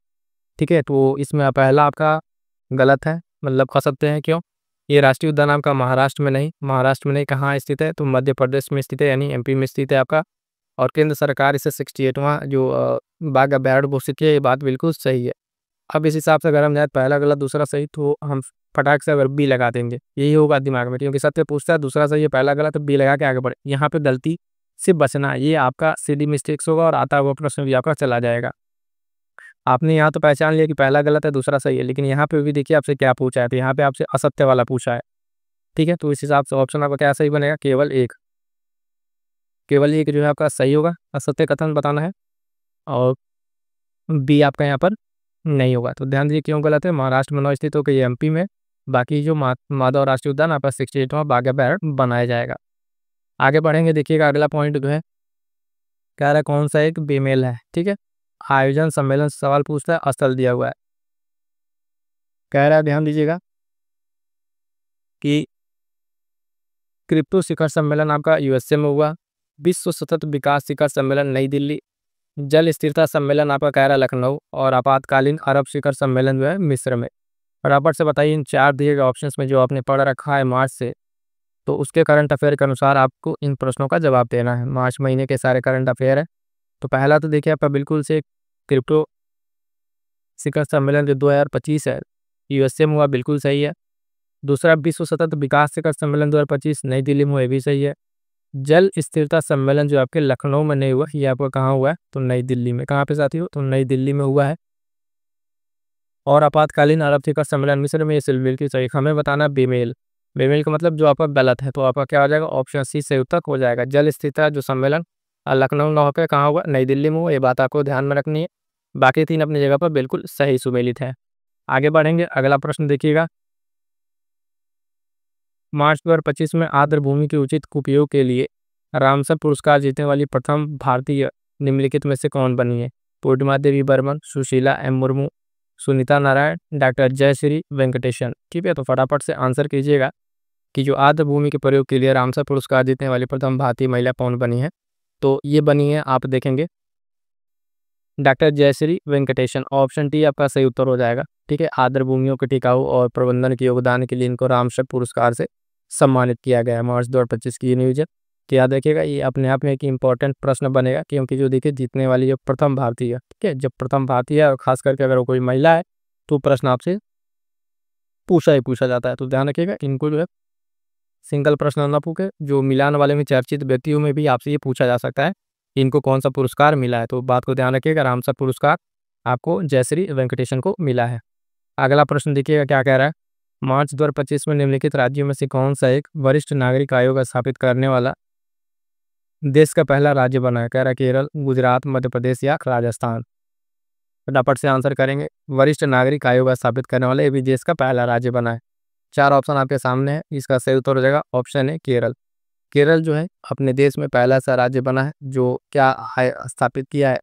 ठीक है, तो इसमें पहला आपका गलत है, मतलब असत्य है। क्यों? ये राष्ट्रीय उद्यान आपका महाराष्ट्र में नहीं कहाँ स्थित है? तो मध्य प्रदेश में स्थित है, यानी एमपी में स्थित है आपका। और केंद्र सरकार इसे 68वां जो बाघ अभयारण्य घोषित किया, ये बात बिल्कुल सही है। अब इस हिसाब से अगर हम जाए पहला गलत दूसरा सही, तो हम फटाक से अगर बी लगा देंगे, यही होगा दिमाग में, क्योंकि सत्य पूछता है दूसरा सही है पहला गलत, तो बी लगा के आगे बढ़े। यहाँ पे गलती से बचना, ये आपका सीधी मिस्टेक्स होगा और आता हुआ प्रश्न भी आपका चला जाएगा। आपने यहाँ तो पहचान लिया कि पहला गलत है दूसरा सही है, लेकिन यहाँ पे भी देखिए आपसे क्या पूछा है, तो यहाँ पे आपसे असत्य वाला पूछा है। ठीक है, तो इस हिसाब से ऑप्शन आपका क्या सही बनेगा? केवल एक जो है आपका सही होगा, असत्य कथन बताना है, और बी आपका यहाँ पर नहीं होगा। तो ध्यान दीजिए क्यों गलत है। महाराष्ट्र में 9 स्थित होकर ये एमपी में, बाकी जो माधव राष्ट्रीय उद्यान आपका 68वां बाघ अभयारण्य बनाया जाएगा। आगे बढ़ेंगे, देखिएगा अगला पॉइंट जो है कह रहा है कौन सा एक बेमेल है। ठीक है, आयोजन सम्मेलन से सवाल पूछता है, स्थल दिया हुआ है। कह रहा है ध्यान दीजिएगा कि क्रिप्टो शिखर सम्मेलन आपका यूएसए में हुआ, विश्व सतत विकास शिखर सम्मेलन नई दिल्ली, जल स्थिरता सम्मेलन आपका कह रहा है लखनऊ, और आपातकालीन अरब शिखर सम्मेलन जो है मिस्र में। फटाफट से बताइए इन 4 दिए गए ऑप्शंस में जो आपने पढ़ रखा है मार्च से, तो उसके करंट अफेयर के अनुसार आपको इन प्रश्नों का जवाब देना है। मार्च महीने के सारे करंट अफेयर है। तो पहला तो देखिए आपका बिल्कुल से क्रिप्टो शिखर सम्मेलन जो 2025 है यूएसए में हुआ, बिल्कुल सही है। दूसरा विश्व सतत विकास शिखर सम्मेलन 2025 नई दिल्ली में हुआ, ये भी सही है। जल स्थिरता सम्मेलन जो आपके लखनऊ में नहीं हुआ, ये आपका कहाँ हुआ है? तो नई दिल्ली में। कहाँ पे साथी हो? तो नई दिल्ली में हुआ है। और आपातकालीन अरब शिखर सम्मेलन मिस्र में, ये सिल्विल की सही। हमें बताना बेमेल, बेमेल का मतलब जो आपका गलत है, तो आपका क्या हो जाएगा? ऑप्शन सी सही उत्तर हो जाएगा। जल स्थिरता जो सम्मेलन लखनऊ में होकर कहाँ हुआ? नई दिल्ली में हुआ, ये बात आपको ध्यान में रखनी है। बाकी 3 अपनी जगह पर बिल्कुल सही सुमेलित है। आगे बढ़ेंगे, अगला प्रश्न देखिएगा। मार्च 2025 में आर्द्र भूमि के उचित उपयोग के लिए रामसर पुरस्कार जीतने वाली प्रथम भारतीय निम्नलिखित में से कौन बनी है? पूर्णिमा देवी बर्मन, सुशीला एम मुर्मू, सुनीता नारायण, डॉक्टर जयश्री वेंकटेशन। ठीक है, तो फटाफट से आंसर कीजिएगा कि जो आर्द्र भूमि के प्रयोग के लिए रामसर पुरस्कार जीतने वाली प्रथम भारतीय महिला कौन बनी है? तो ये बनी है, आप देखेंगे, doctor Jayashree Venkatesan. Option D आपका सही उत्तर हो जाएगा। ठीक है, आर्द्र भूमियों के टिकाऊ और प्रबंधन के योगदान के लिए इनको रामसर पुरस्कार से सम्मानित किया गया है मार्च 2025 की न्यूज है। तो याद रखिएगा, ये अपने आप में एक इम्पॉर्टेंट प्रश्न बनेगा, क्योंकि जो देखिए जीतने वाली जो प्रथम भारतीय है, ठीक है, जब प्रथम भारतीय है और खास करके अगर वो कोई महिला है तो प्रश्न आपसे पूछा ही पूछा जाता है। तो ध्यान रखिएगा, इनको जो है सिंगल प्रश्न न पूछे, जो मिलान वाले में चर्चित व्यक्तियों में भी आपसे ये पूछा जा सकता है इनको कौन सा पुरस्कार मिला है। तो बात को ध्यान रखिएगा, रामसर पुरस्कार आपको जयश्री वेंकटेशन को मिला है। अगला प्रश्न देखिएगा क्या कह रहा है। मार्च 2025 में निम्नलिखित राज्यों में से कौन सा एक वरिष्ठ नागरिक आयोग स्थापित करने वाला देश का पहला राज्य बना है? कह रहा है केरल, गुजरात, मध्य प्रदेश या राजस्थान। फटाफट से आंसर करेंगे। वरिष्ठ नागरिक आयोग स्थापित करने वाला ये भी देश का पहला राज्य बना है। 4 ऑप्शन आपके सामने है, इसका सही उत्तर हो जाएगा ऑप्शन है केरल। केरल जो है अपने देश में पहला सा राज्य बना है जो क्या है स्थापित किया है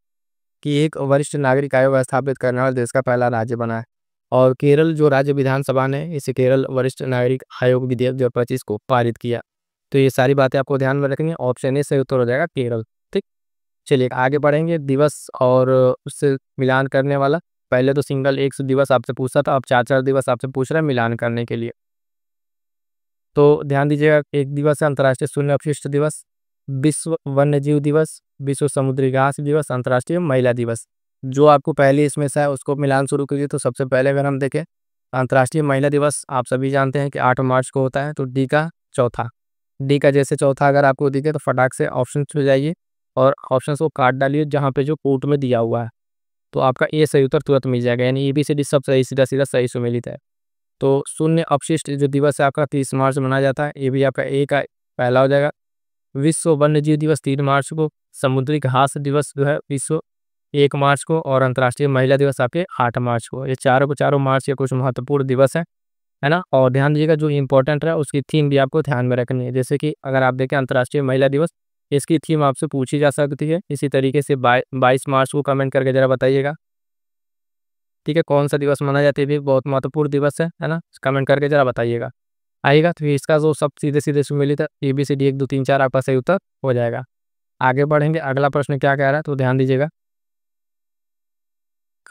कि एक वरिष्ठ नागरिक आयोग स्थापित करने वाला देश का पहला राज्य बना है। और केरल जो राज्य विधानसभा ने इसे केरल वरिष्ठ नागरिक आयोग विधेयक 2025 को पारित किया। तो ये सारी बातें आपको ध्यान में रखनी है, ऑप्शन ए सही उत्तर हो जाएगा केरल। ठीक, चलिए आगे बढ़ेंगे। दिवस और उससे मिलान करने वाला, पहले तो सिंगल एक दिवस आपसे पूछता था, अब 4 दिवस आपसे पूछ रहा है मिलान करने के लिए। तो ध्यान दीजिएगा, एक दिवस है अंतर्राष्ट्रीय शून्य अपशिष्ट दिवस, विश्व वन्य जीव दिवस, विश्व समुद्री घास दिवस, अंतर्राष्ट्रीय महिला दिवस। जो आपको पहले इसमें से है उसको मिलान शुरू कीजिए। तो सबसे पहले अगर हम देखें, अंतर्राष्ट्रीय महिला दिवस आप सभी जानते हैं कि 8 मार्च को होता है। तो डी का चौथा, डी का जैसे चौथा अगर आपको दिखे तो फटाक से ऑप्शन हो जाइए और ऑप्शन को काट डालिए जहाँ पे जो कोर्ट में दिया हुआ है, तो आपका ए सही उत्तर तुरंत मिल जाएगा। यानी ABCD सब सही, सीधा सीधा सही सुमेलित है। तो शून्य अपशिष्ट जो दिवस है आपका 30 मार्च मनाया जाता है, ये भी आपका ए का पहला हो जाएगा। विश्व वन्य जीव दिवस 3 मार्च को, समुद्री घास दिवस जो है विश्व 1 मार्च को, और अंतर्राष्ट्रीय महिला दिवस आपके 8 मार्च को। ये चारों को चारों मार्च के कुछ महत्वपूर्ण दिवस है ना। और ध्यान दीजिएगा जो इंपॉर्टेंट है उसकी थीम भी आपको ध्यान में रखनी है। जैसे कि अगर आप देखें अंतर्राष्ट्रीय महिला दिवस, इसकी थीम आपसे पूछी जा सकती है। इसी तरीके से 22 मार्च को कमेंट करके जरा बताइएगा, ठीक है, कौन सा दिवस मनाया जाता है, भी बहुत महत्वपूर्ण दिवस है ना, कमेंट करके जरा बताइएगा। आएगा तो इसका जो सब सीधे सीधे सुमेलित है ABCD 1 2 3 4 आपका सही उत्तर हो जाएगा। आगे बढ़ेंगे, अगला प्रश्न क्या कह रहा है, तो ध्यान दीजिएगा।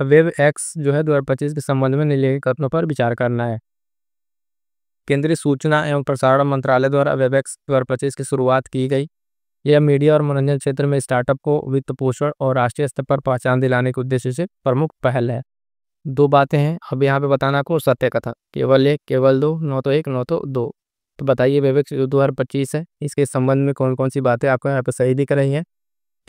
वेब एक्स जो है 2025 के संबंध में निम्नलिखित कथनों पर विचार करना है। केंद्रीय सूचना एवं प्रसारण मंत्रालय द्वारा वेब एक्स 2025 की शुरुआत की गई। यह मीडिया और मनोरंजन क्षेत्र में स्टार्टअप को वित्त पोषण और राष्ट्रीय स्तर पर पहचान दिलाने के उद्देश्य से प्रमुख पहल है। 2 बातें हैं अब यहाँ पे बताना को सत्य कथा, केवल 1, केवल 2, न तो 1 न तो 2। तो बताइए वेब एक्स जो 2025 है इसके संबंध में कौन कौन सी बातें आपको यहाँ पे सही दिख रही हैं।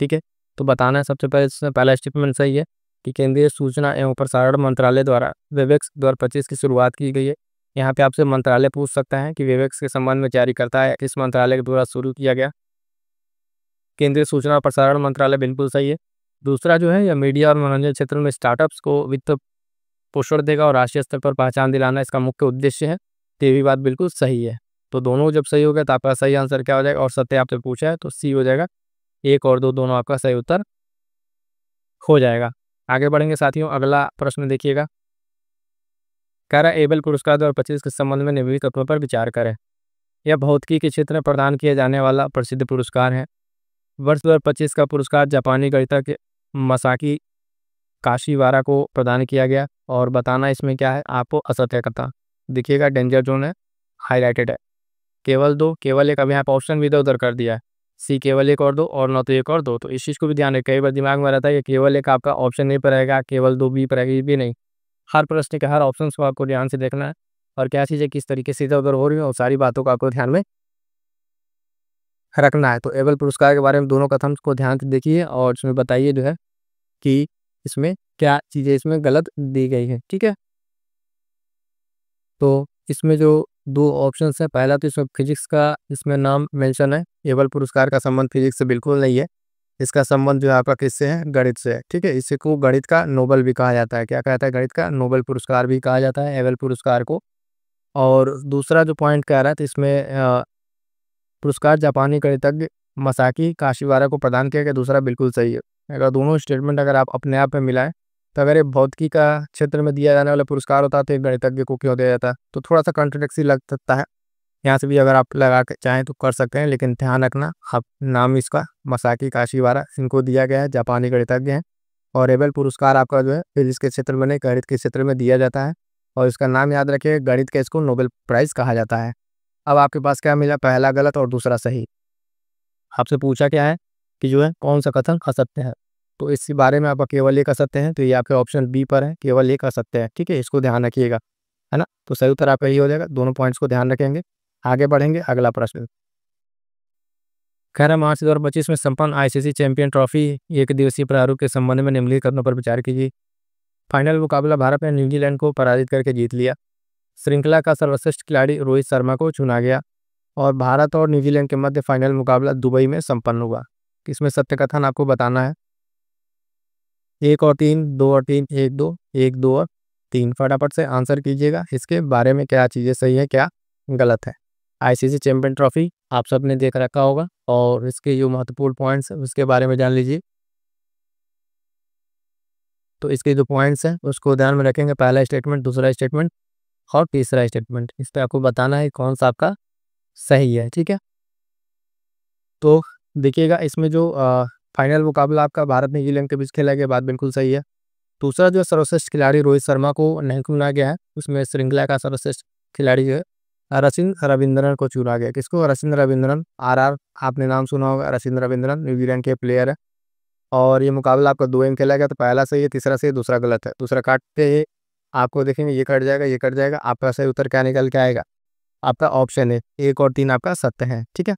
ठीक है, तो बताना है। सबसे पहले इसमें पहला स्टेटमेंट सही है कि केंद्रीय सूचना एवं प्रसारण मंत्रालय द्वारा वेब एक्स 2025 की शुरुआत की गई है। यहाँ पे आपसे मंत्रालय पूछ सकता है कि वेब एक्स के संबंध में जारी करता है किस मंत्रालय के द्वारा शुरू किया गया। केंद्रीय सूचना और प्रसारण मंत्रालय बिल्कुल सही है। दूसरा जो है यह मीडिया और मनोरंजन क्षेत्र में स्टार्टअप्स को वित्त पोषण देगा और राष्ट्रीय स्तर पर पहचान दिलाना इसका मुख्य उद्देश्य है। तो ये भी बात बिल्कुल सही है। तो दोनों जब सही हो गया तो आपका सही आंसर क्या हो जाएगा, और सत्य आपसे पूछा है तो सी हो जाएगा। 1 और 2 दोनों आपका सही उत्तर हो जाएगा। आगे बढ़ेंगे साथियों, अगला प्रश्न देखिएगा। कह रहा है एबल पुरस्कार 2025 के संबंध में निम्नलिखित तत्वों पर विचार करें। यह भौतिकी के क्षेत्र में प्रदान किया जाने वाला प्रसिद्ध पुरस्कार है। वर्ष 2025 का पुरस्कार जापानी गणितज्ञ मसाकी काशीवारा को प्रदान किया गया। और बताना इसमें क्या है आपको, असत्य कथा। देखिएगा डेंजर जोन है, हाईलाइटेड है। केवल 2, केवल 1, अब यहाँ पर ऑप्शन भी इधर उधर कर दिया है। सी केवल 1 और 2, और न तो 1 और 2। तो इस चीज़ को भी ध्यान रखें, कई बार दिमाग में रहता है कि केवल 1 आपका ऑप्शन ए पर रहेगा, केवल 2 बी पर रहेगा, ये भी नहीं। हर प्रश्न के हर ऑप्शन को आपको ध्यान से देखना है और क्या चीज़ें किस तरीके से इधर उधर हो रही है, और सारी बातों को आपको ध्यान में रखना है। तो एबल पुरस्कार के बारे में दोनों कथन को ध्यान से देखिए और इसमें बताइए जो है कि इसमें क्या चीज़ें इसमें गलत दी गई है। ठीक है, तो इसमें जो 2 ऑप्शंस है, पहला तो इसमें फिजिक्स का इसमें नाम मेंशन है। एबल पुरस्कार का संबंध फिजिक्स से बिल्कुल नहीं है। इसका संबंध जो है आपका किससे है, गणित से है। ठीक है, इसे को गणित का नोबेल भी कहा जाता है। क्या कहता है, गणित का नोबेल पुरस्कार भी कहा जाता है एबल पुरस्कार को। और दूसरा जो पॉइंट कह रहा है तो इसमें पुरस्कार जापानी गणितज्ञ मसाकी काशिवारा को प्रदान किया गया, दूसरा बिल्कुल सही है। अगर दोनों स्टेटमेंट अगर आप अपने आप में मिलाएं तो अगर ये भौतिकी का क्षेत्र में दिया जाने वाला पुरस्कार होता तो एक गणितज्ञ को क्यों दिया जाता, तो थोड़ा सा कॉन्ट्रडिक्सी लग सकता है। यहाँ से भी अगर आप लगा के चाहें तो कर सकते हैं, लेकिन ध्यान रखना आप नाम इसका मसाकी काशिवारा इनको दिया गया है, जापानी गणितज्ञ हैं। और एबेल पुरस्कार आपका जो है फिजिक्स के क्षेत्र में नहीं, गणित के क्षेत्र में दिया जाता है। और इसका नाम याद रखिए, गणित के इसको नोबेल प्राइज कहा जाता है। अब आपके पास क्या मिला, पहला गलत और दूसरा सही। आपसे पूछा क्या है कि जो है कौन सा कथन असत्य है, तो इस बारे में आप केवल एक असत्य है, तो ये आपके ऑप्शन बी पर है, केवल एक असत्य है। ठीक है, इसको ध्यान रखिएगा, है ना। तो सही उत्तर आपका यही हो जाएगा, दोनों पॉइंट्स को ध्यान रखेंगे। आगे बढ़ेंगे, अगला प्रश्न कह रहा मार्च 2025 में संपन्न आईसीसी चैंपियन ट्रॉफी एक दिवसीय प्रारूप के संबंध में निम्नलिखित कथनों पर विचार कीजिए। फाइनल मुकाबला भारत ने न्यूजीलैंड को पराजित करके जीत लिया। श्रृंखला का सर्वश्रेष्ठ खिलाड़ी रोहित शर्मा को चुना गया। और भारत और न्यूजीलैंड के मध्य फाइनल मुकाबला दुबई में संपन्न हुआ। इसमें सत्य कथन आपको बताना है। 1 और 3, 2 और 3, 1 2, 1 2 और 3, फटाफट से आंसर कीजिएगा। इसके बारे में क्या चीज़ें सही है, क्या गलत है। आईसीसी चैंपियन ट्रॉफी आप सबने देख रखा होगा और इसके जो महत्वपूर्ण पॉइंट्स हैं उसके बारे में जान लीजिए। तो इसके जो पॉइंट्स हैं उसको ध्यान में रखेंगे, पहला स्टेटमेंट, दूसरा स्टेटमेंट और तीसरा स्टेटमेंट। इस पर आपको बताना है कौन सा आपका सही है। ठीक है, तो देखिएगा इसमें जो फाइनल मुकाबला आपका भारत न्यूजीलैंड के बीच खेला गया, बात बिल्कुल सही है। दूसरा जो सर्वश्रेष्ठ खिलाड़ी रोहित शर्मा को नहीं चुना गया है, उसमें श्रृंखला का सर्वश्रेष्ठ खिलाड़ी जो है रचिन रविंद्रन को चुना गया। किसको, रचिन रविंद्रन, आरआर आपने नाम सुना होगा, रचिन रविंद्रन न्यूजीलैंड के प्लेयर है। और ये मुकाबला आपका 2 में खेला गया, तो पहला सही है, तीसरा सही, दूसरा गलत है। दूसरा काटते ही आपको देखेंगे ये कट जाएगा, ये कट जाएगा, आपका सही उत्तर क्या निकल के आएगा, आपका ऑप्शन है 1 और 3 आपका सत्य है। ठीक है,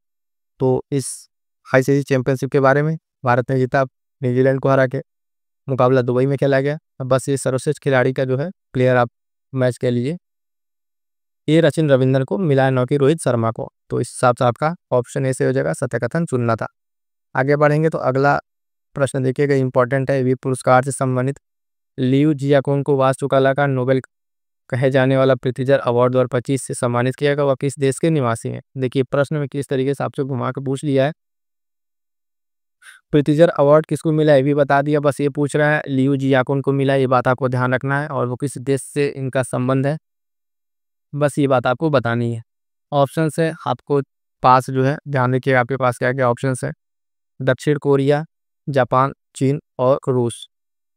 तो इस आईसीसी चैंपियनशिप के बारे में भारत ने जीता न्यूजीलैंड को हरा के। मुकाबला दुबई में खेला गया। अब बस ये सर्वश्रेष्ठ खिलाड़ी का जो है प्लेयर आप मैच कह लीजिए, ये रचिन रविंद्रन को मिला है, न कि रोहित शर्मा को। तो इस हिसाब से आपका ऑप्शन ए से हो जाएगा, सत्य कथन चुनना था। आगे बढ़ेंगे तो अगला प्रश्न देखिएगा, इंपॉर्टेंट है। वी पुरस्कार से संबंधित लियू जियाकोन को वास्तुकला का नोबेल कहे जाने वाला पृथ्वीजर अवार्ड 2025 से सम्मानित किया गया। वह किस देश के निवासी हैं। देखिए प्रश्न में किस तरीके से आपसे घुमा के पूछ लिया है। पृथ्वीजर अवार्ड किसको मिला है ये भी बता दिया, बस ये पूछ रहा है लियू जियाकोन को मिला है, ये बात आपको ध्यान रखना है। और वो किस देश से इनका संबंध है, बस ये बात आपको बतानी है। ऑप्शन है आपको पास जो है, ध्यान रखिए आपके पास क्या क्या ऑप्शन है। दक्षिण कोरिया, जापान, चीन और रूस।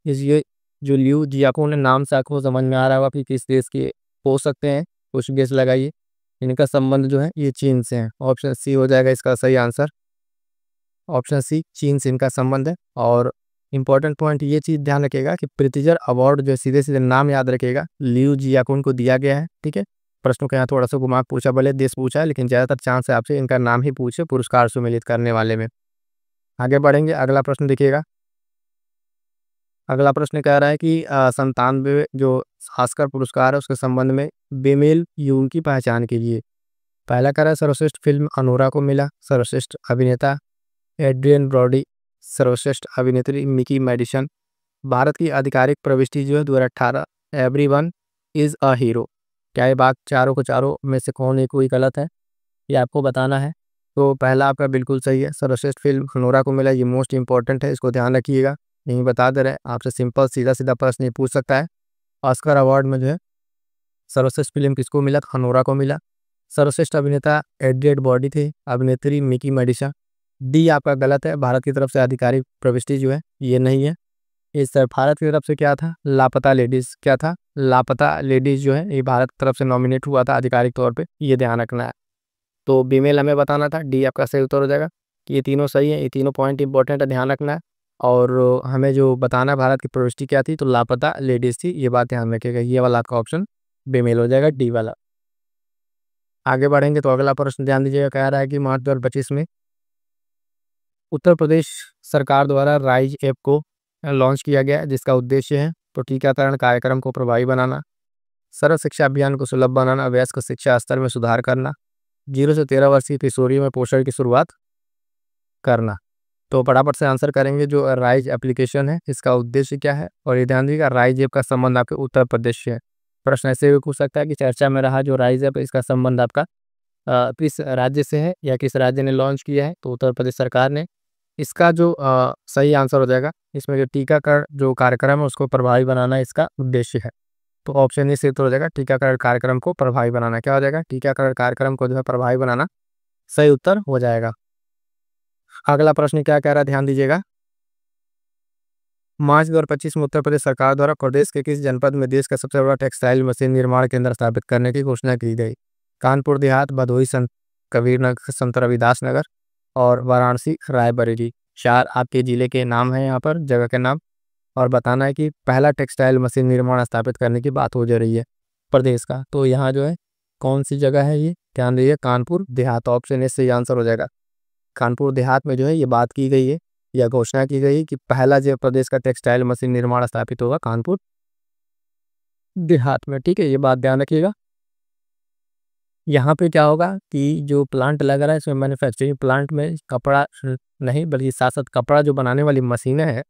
इस ये जो लियू जियाकोन नाम से आपको समझ में आ रहा होगा कि किस देश के हो सकते हैं, कुछ गेस लगाइए। इनका संबंध जो है ये चीन से है। ऑप्शन सी हो जाएगा इसका सही आंसर। ऑप्शन सी, चीन से इनका संबंध है। और इम्पोर्टेंट पॉइंट ये चीज़ ध्यान रखिएगा कि पृथ्वीजर अवार्ड जो सीधे सीधे नाम याद रखिएगा, लियू जियाकोन को दिया गया है। ठीक है, प्रश्नों के यहाँ थोड़ा सा घुमा पूछा, भले देश पूछा है लेकिन ज़्यादातर चांस है आपसे इनका नाम ही पूछे पुरस्कार सम्मिलित करने वाले में। आगे बढ़ेंगे, अगला प्रश्न देखिएगा। अगला प्रश्न कह रहा है कि 97वें जो ऑस्कर पुरस्कार है उसके संबंध में बेमेल यून की पहचान कीजिए। पहला कह रहा है सर्वश्रेष्ठ फिल्म अनोरा को मिला, सर्वश्रेष्ठ अभिनेता एड्रियन ब्रॉडी, सर्वश्रेष्ठ अभिनेत्री मिकी मेडिसन। भारत की आधिकारिक प्रविष्टि जो है 2018 एवरीवन इज अ हीरो। क्या ये बात चारों को चारों में से कौन एक कोई गलत है, ये आपको बताना है। तो पहला आपका बिल्कुल सही है, सर्वश्रेष्ठ फिल्म अनोरा को मिला, ये मोस्ट इंपॉर्टेंट है, इसको ध्यान रखिएगा। नहीं बता दे रहे, आपसे सिंपल सीधा सीधा प्रश्न ये पूछ सकता है। ऑस्कर अवार्ड में जो है सर्वश्रेष्ठ फिल्म किसको मिला, अनोरा को मिला। सर्वश्रेष्ठ अभिनेता एड्रियन ब्रॉडी थे, अभिनेत्री मिकी मेडिसन। डी आपका गलत है, भारत की तरफ से आधिकारिक प्रविष्टि जो है ये नहीं है। इस भारत की तरफ से क्या था, लापता लेडीज। क्या था, लापता लेडीज जो है ये भारत की तरफ से नॉमिनेट हुआ था आधिकारिक तौर पे, ये ध्यान रखना है। तो बीमेल हमें बताना था, डी आपका सही उत्तर हो जाएगा। कि ये तीनों सही है, ये तीनों पॉइंट इंपॉर्टेंट है, ध्यान रखना है। और हमें जो बताना भारत की प्रविष्टि क्या थी, तो लापता लेडीज थी, ये बात ध्यान रखिएगा। ये वाला आपका ऑप्शन बीमेल हो जाएगा, डी वाला। आगे बढ़ेंगे तो अगला प्रश्न ध्यान दीजिएगा, कह रहा है कि मार्च 2025 में उत्तर प्रदेश सरकार द्वारा राइज ऐप को लॉन्च किया गया, जिसका उद्देश्य है तो टीकाकरण कार्यक्रम को प्रभावी बनाना, सर्व शिक्षा अभियान को सुलभ बनाना, वयस्क शिक्षा स्तर में सुधार करना, 0 से 13 वर्षीय किशोरियों में पोषण की शुरुआत करना। तो फटाफट से आंसर करेंगे, जो राइज एप्लीकेशन है इसका उद्देश्य क्या है। और ये ध्यान दीजिएगा राइज ऐप का संबंध आपके उत्तर प्रदेश से है। प्रश्न ऐसे भी पूछ सकता है कि चर्चा में रहा जो राइज है, इसका संबंध आपका किस राज्य से है या किस राज्य ने लॉन्च किया है, तो उत्तर प्रदेश सरकार ने। इसका जो सही आंसर हो जाएगा, इसमें जो टीकाकरण जो कार्यक्रम है उसको प्रभावी बनाना इसका उद्देश्य है। तो ऑप्शन ए से उत्तर हो जाएगा टीकाकरण कार्यक्रम को प्रभावी बनाना। क्या हो जाएगा? टीकाकरण कार्यक्रम को जो है प्रभावी बनाना सही उत्तर हो जाएगा। अगला प्रश्न क्या कह रहा है, ध्यान दीजिएगा। मार्च 2025 में उत्तर प्रदेश सरकार द्वारा प्रदेश के किस जनपद में देश का सबसे बड़ा टेक्सटाइल मशीन निर्माण केंद्र स्थापित करने की घोषणा की गई? कानपुर देहात, भदोही, संत कबीर नगर, संत रविदास नगर और वाराणसी रायबरेली। 4 आपके जिले के नाम है, यहाँ पर जगह के नाम, और बताना है कि पहला टेक्सटाइल मशीन निर्माण स्थापित करने की बात हो जा रही है प्रदेश का। तो यहाँ जो है कौन सी जगह है ये, ध्यान दीजिए, कानपुर देहात। ऑप्शन ए से आंसर हो जाएगा। कानपुर देहात में जो है ये बात की गई है या घोषणा की गई कि पहला जो प्रदेश का टेक्सटाइल मशीन निर्माण स्थापित होगा कानपुर देहात में। ठीक है, ये बात ध्यान रखिएगा। यहाँ पे क्या होगा कि जो प्लांट लग रहा है इसमें मैन्युफैक्चरिंग प्लांट में कपड़ा नहीं बल्कि साथ साथ कपड़ा जो बनाने वाली मशीनें हैं,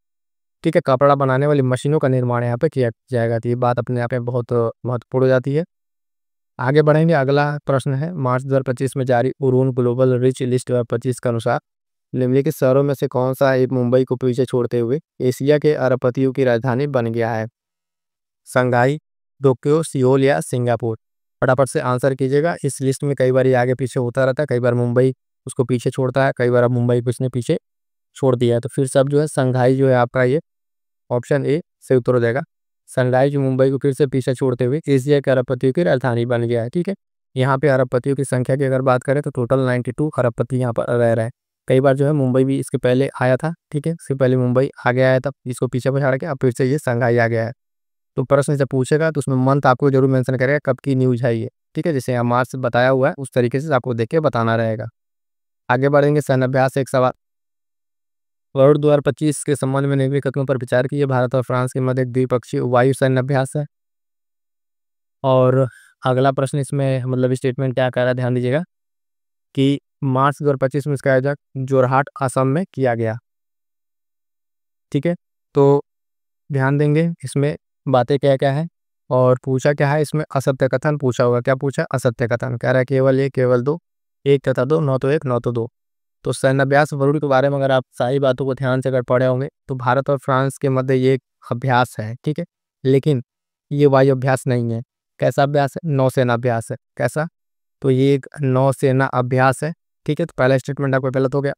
ठीक है, कपड़ा बनाने वाली मशीनों का निर्माण यहाँ पे किया जाएगा। तो ये बात अपने आप में बहुत महत्वपूर्ण हो जाती है। आगे बढ़ेंगे, अगला प्रश्न है, मार्च 2025 में जारी उरून ग्लोबल रिच लिस्ट 2025 के अनुसार निम्नलिखित शहरों में से कौन सा एक मुंबई को पीछे छोड़ते हुए एशिया के अरबपतियों की राजधानी बन गया है? शंघाई, टोक्यो, सियोल या सिंगापुर? फटाफट से आंसर कीजिएगा। इस लिस्ट में कई बार ये आगे पीछे होता रहता है, कई बार मुंबई उसको पीछे छोड़ता है, कई बार अब मुंबई को इसने पीछे छोड़ दिया है। तो फिर सब जो है शंघाई जो है आपका ये ऑप्शन ए से उत्तर हो जाएगा। शंघाई जो मुंबई को फिर से पीछे छोड़ते हुए एशिया के अरबपतियों की राजधानी बन गया है। ठीक है, यहाँ पे अरबपतियों की संख्या की अगर बात करें तो टोटल 92 अरबपति यहाँ पर रह रहे हैं। कई बार जो है मुंबई भी इसके पहले आया था, ठीक है, इससे पहले मुंबई आगे आया था, इसको पीछे पछाड़ के अब फिर से ये शंघाई आ गया है। तो प्रश्न जब पूछेगा तो उसमें मंथ आपको जरूर मेंशन करेगा कब की न्यूज है ये। ठीक है, जैसे यहाँ मार्च बताया हुआ है उस तरीके से आपको देख के बताना रहेगा। आगे बढ़ेंगे, सैन्य अभ्यास एक सवाल। वर्ष 2025 के संबंध में निम्नलिखित कथनों पर विचार कीजिए। भारत और फ्रांस के मध्य एक द्विपक्षीय वायु सैन्य अभ्यास है। और अगला प्रश्न इसमें मतलब स्टेटमेंट क्या कह रहा है, ध्यान दीजिएगा कि मार्च 2025 में इसका आयोजन जोरहाट असम में किया गया। ठीक है, तो ध्यान देंगे इसमें बातें क्या क्या है और पूछा क्या है। इसमें असत्य कथन पूछा होगा। क्या पूछा? असत्य कथन। कह रहा है केवल एक, केवल दो, एक तथा दो, न तो एक न तो दो। तो सैन्य अभ्यास वरुण के बारे में अगर आप सारी बातों को ध्यान से अगर पढ़े होंगे तो भारत और फ्रांस के मध्य ये एक अभ्यास है। ठीक है, लेकिन ये वायु अभ्यास नहीं है। कैसा अभ्यास है? नौसेना अभ्यास है। कैसा? तो ये एक नौसेना अभ्यास है। ठीक है, तो पहला स्टेटमेंट आपको गलत हो गया।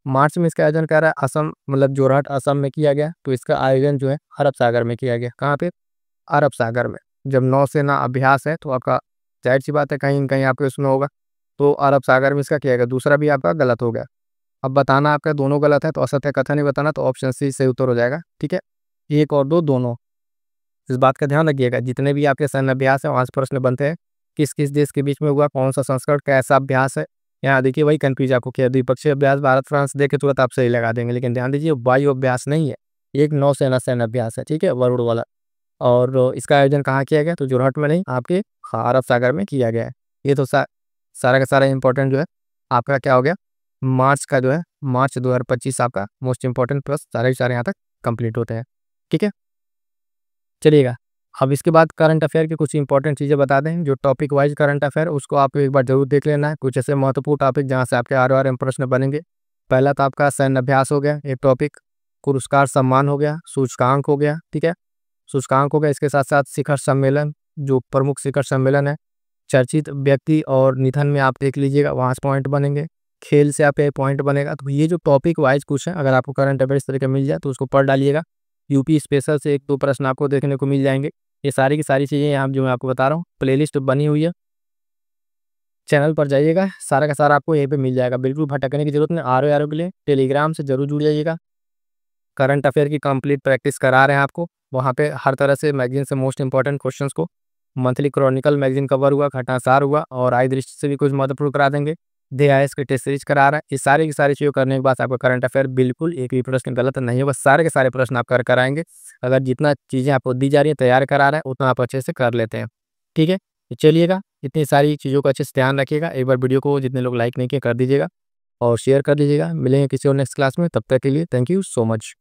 मार्च में इसका आयोजन कह रहा है असम मतलब जोरहाट असम में किया गया। तो इसका आयोजन जो है अरब सागर में किया गया। कहाँ पे? अरब सागर में। जब नौसेना अभ्यास है तो आपका जाहिर सी बात है कहीं न कहीं आपके उसमें होगा, तो अरब सागर में इसका किया गया। दूसरा भी आपका गलत हो गया। अब बताना आपका दोनों गलत है तो असत्य कथन ही बताना, तो ऑप्शन सी सही उत्तर हो जाएगा। ठीक है, एक और दो दोनों, इस बात का ध्यान रखिएगा। जितने भी आपके सैन्य अभ्यास है वहाँ से प्रश्न बनते हैं किस किस देश के बीच में हुआ, कौन सा संस्करण, कैसा अभ्यास है। यहाँ देखिए वही कंफ्यूज आपको किया, द्विपक्षीय अभ्यास भारत फ्रांस देखे तुरंत आप सही लगा देंगे, लेकिन ध्यान दीजिए वायु अभ्यास नहीं है, एक नौसेना सैन्य अभ्यास है। ठीक है, वरुण वाला। और इसका आयोजन कहाँ किया गया? तो जोरहाट में नहीं, आपके अरब सागर में किया गया है। ये तो सारा का सारा इंपॉर्टेंट जो है आपका क्या हो गया, मार्च का जो है मार्च 2025 आपका मोस्ट इंपॉर्टेंट प्लस सारे के सारे यहाँ तक कंप्लीट होते हैं। ठीक है, चलिएगा अब इसके बाद करंट अफेयर की कुछ इंपॉर्टेंट चीज़ें बता दें। जो टॉपिक वाइज करंट अफेयर उसको आपको एक बार जरूर देख लेना है। कुछ ऐसे महत्वपूर्ण टॉपिक जहाँ से आपके आर प्रश्न बनेंगे। पहला तो आपका सैन्य अभ्यास हो गया एक टॉपिक, पुरस्कार सम्मान हो गया, सूचकांक हो गया। ठीक है, सूचकांक हो गया। इसके साथ साथ शिखर सम्मेलन, जो प्रमुख शिखर सम्मेलन है, चर्चित व्यक्ति और निधन में आप देख लीजिएगा, वहाँ से पॉइंट बनेंगे। खेल से आपके पॉइंट बनेगा। तो ये जो टॉपिक वाइज कुछ है, अगर आपको करंट अफेयर इस तरीके मिल जाए तो उसको पढ़ डालिएगा। यूपी स्पेशल से एक दो प्रश्न आपको देखने को मिल जाएंगे। ये सारी की सारी चीज़ें यहाँ जो मैं आपको बता रहा हूँ, प्लेलिस्ट बनी हुई है, चैनल पर जाइएगा, सारा का सारा आपको यहीं पे मिल जाएगा। बिल्कुल भटकने की जरूरत नहीं। आर के लिए टेलीग्राम से जरूर जुड़ जाइएगा। करंट अफेयर की कंप्लीट प्रैक्टिस करा रहे हैं आपको। वहाँ पे हर तरह से मैगजीन से मोस्ट इंपॉर्टेंट क्वेश्चंस को, मंथली क्रॉनिकल मैगजीन कवर हुआ, घटनासार हुआ, और आई दृष्टि से भी कुछ महत्वपूर्ण करा देंगे। DIS के टेस्ट सीरीज करा रहा है। ये सारी की सारी चीज़ें करने के बाद आपका करंट अफेयर बिल्कुल एक भी प्रश्न गलत नहीं होगा। सारे के सारे प्रश्न आप कर कराएंगे। अगर जितना चीज़ें आपको दी जा रही है तैयार करा रहे हैं उतना आप अच्छे से कर लेते हैं। ठीक है, तो चलिएगा, इतनी सारी चीज़ों का अच्छे से ध्यान रखिएगा। एक बार वीडियो को जितने लोग लाइक नहीं किए कर दीजिएगा और शेयर कर दीजिएगा। मिलेंगे किसी और नेक्स्ट क्लास में, तब तक के लिए थैंक यू सो मच।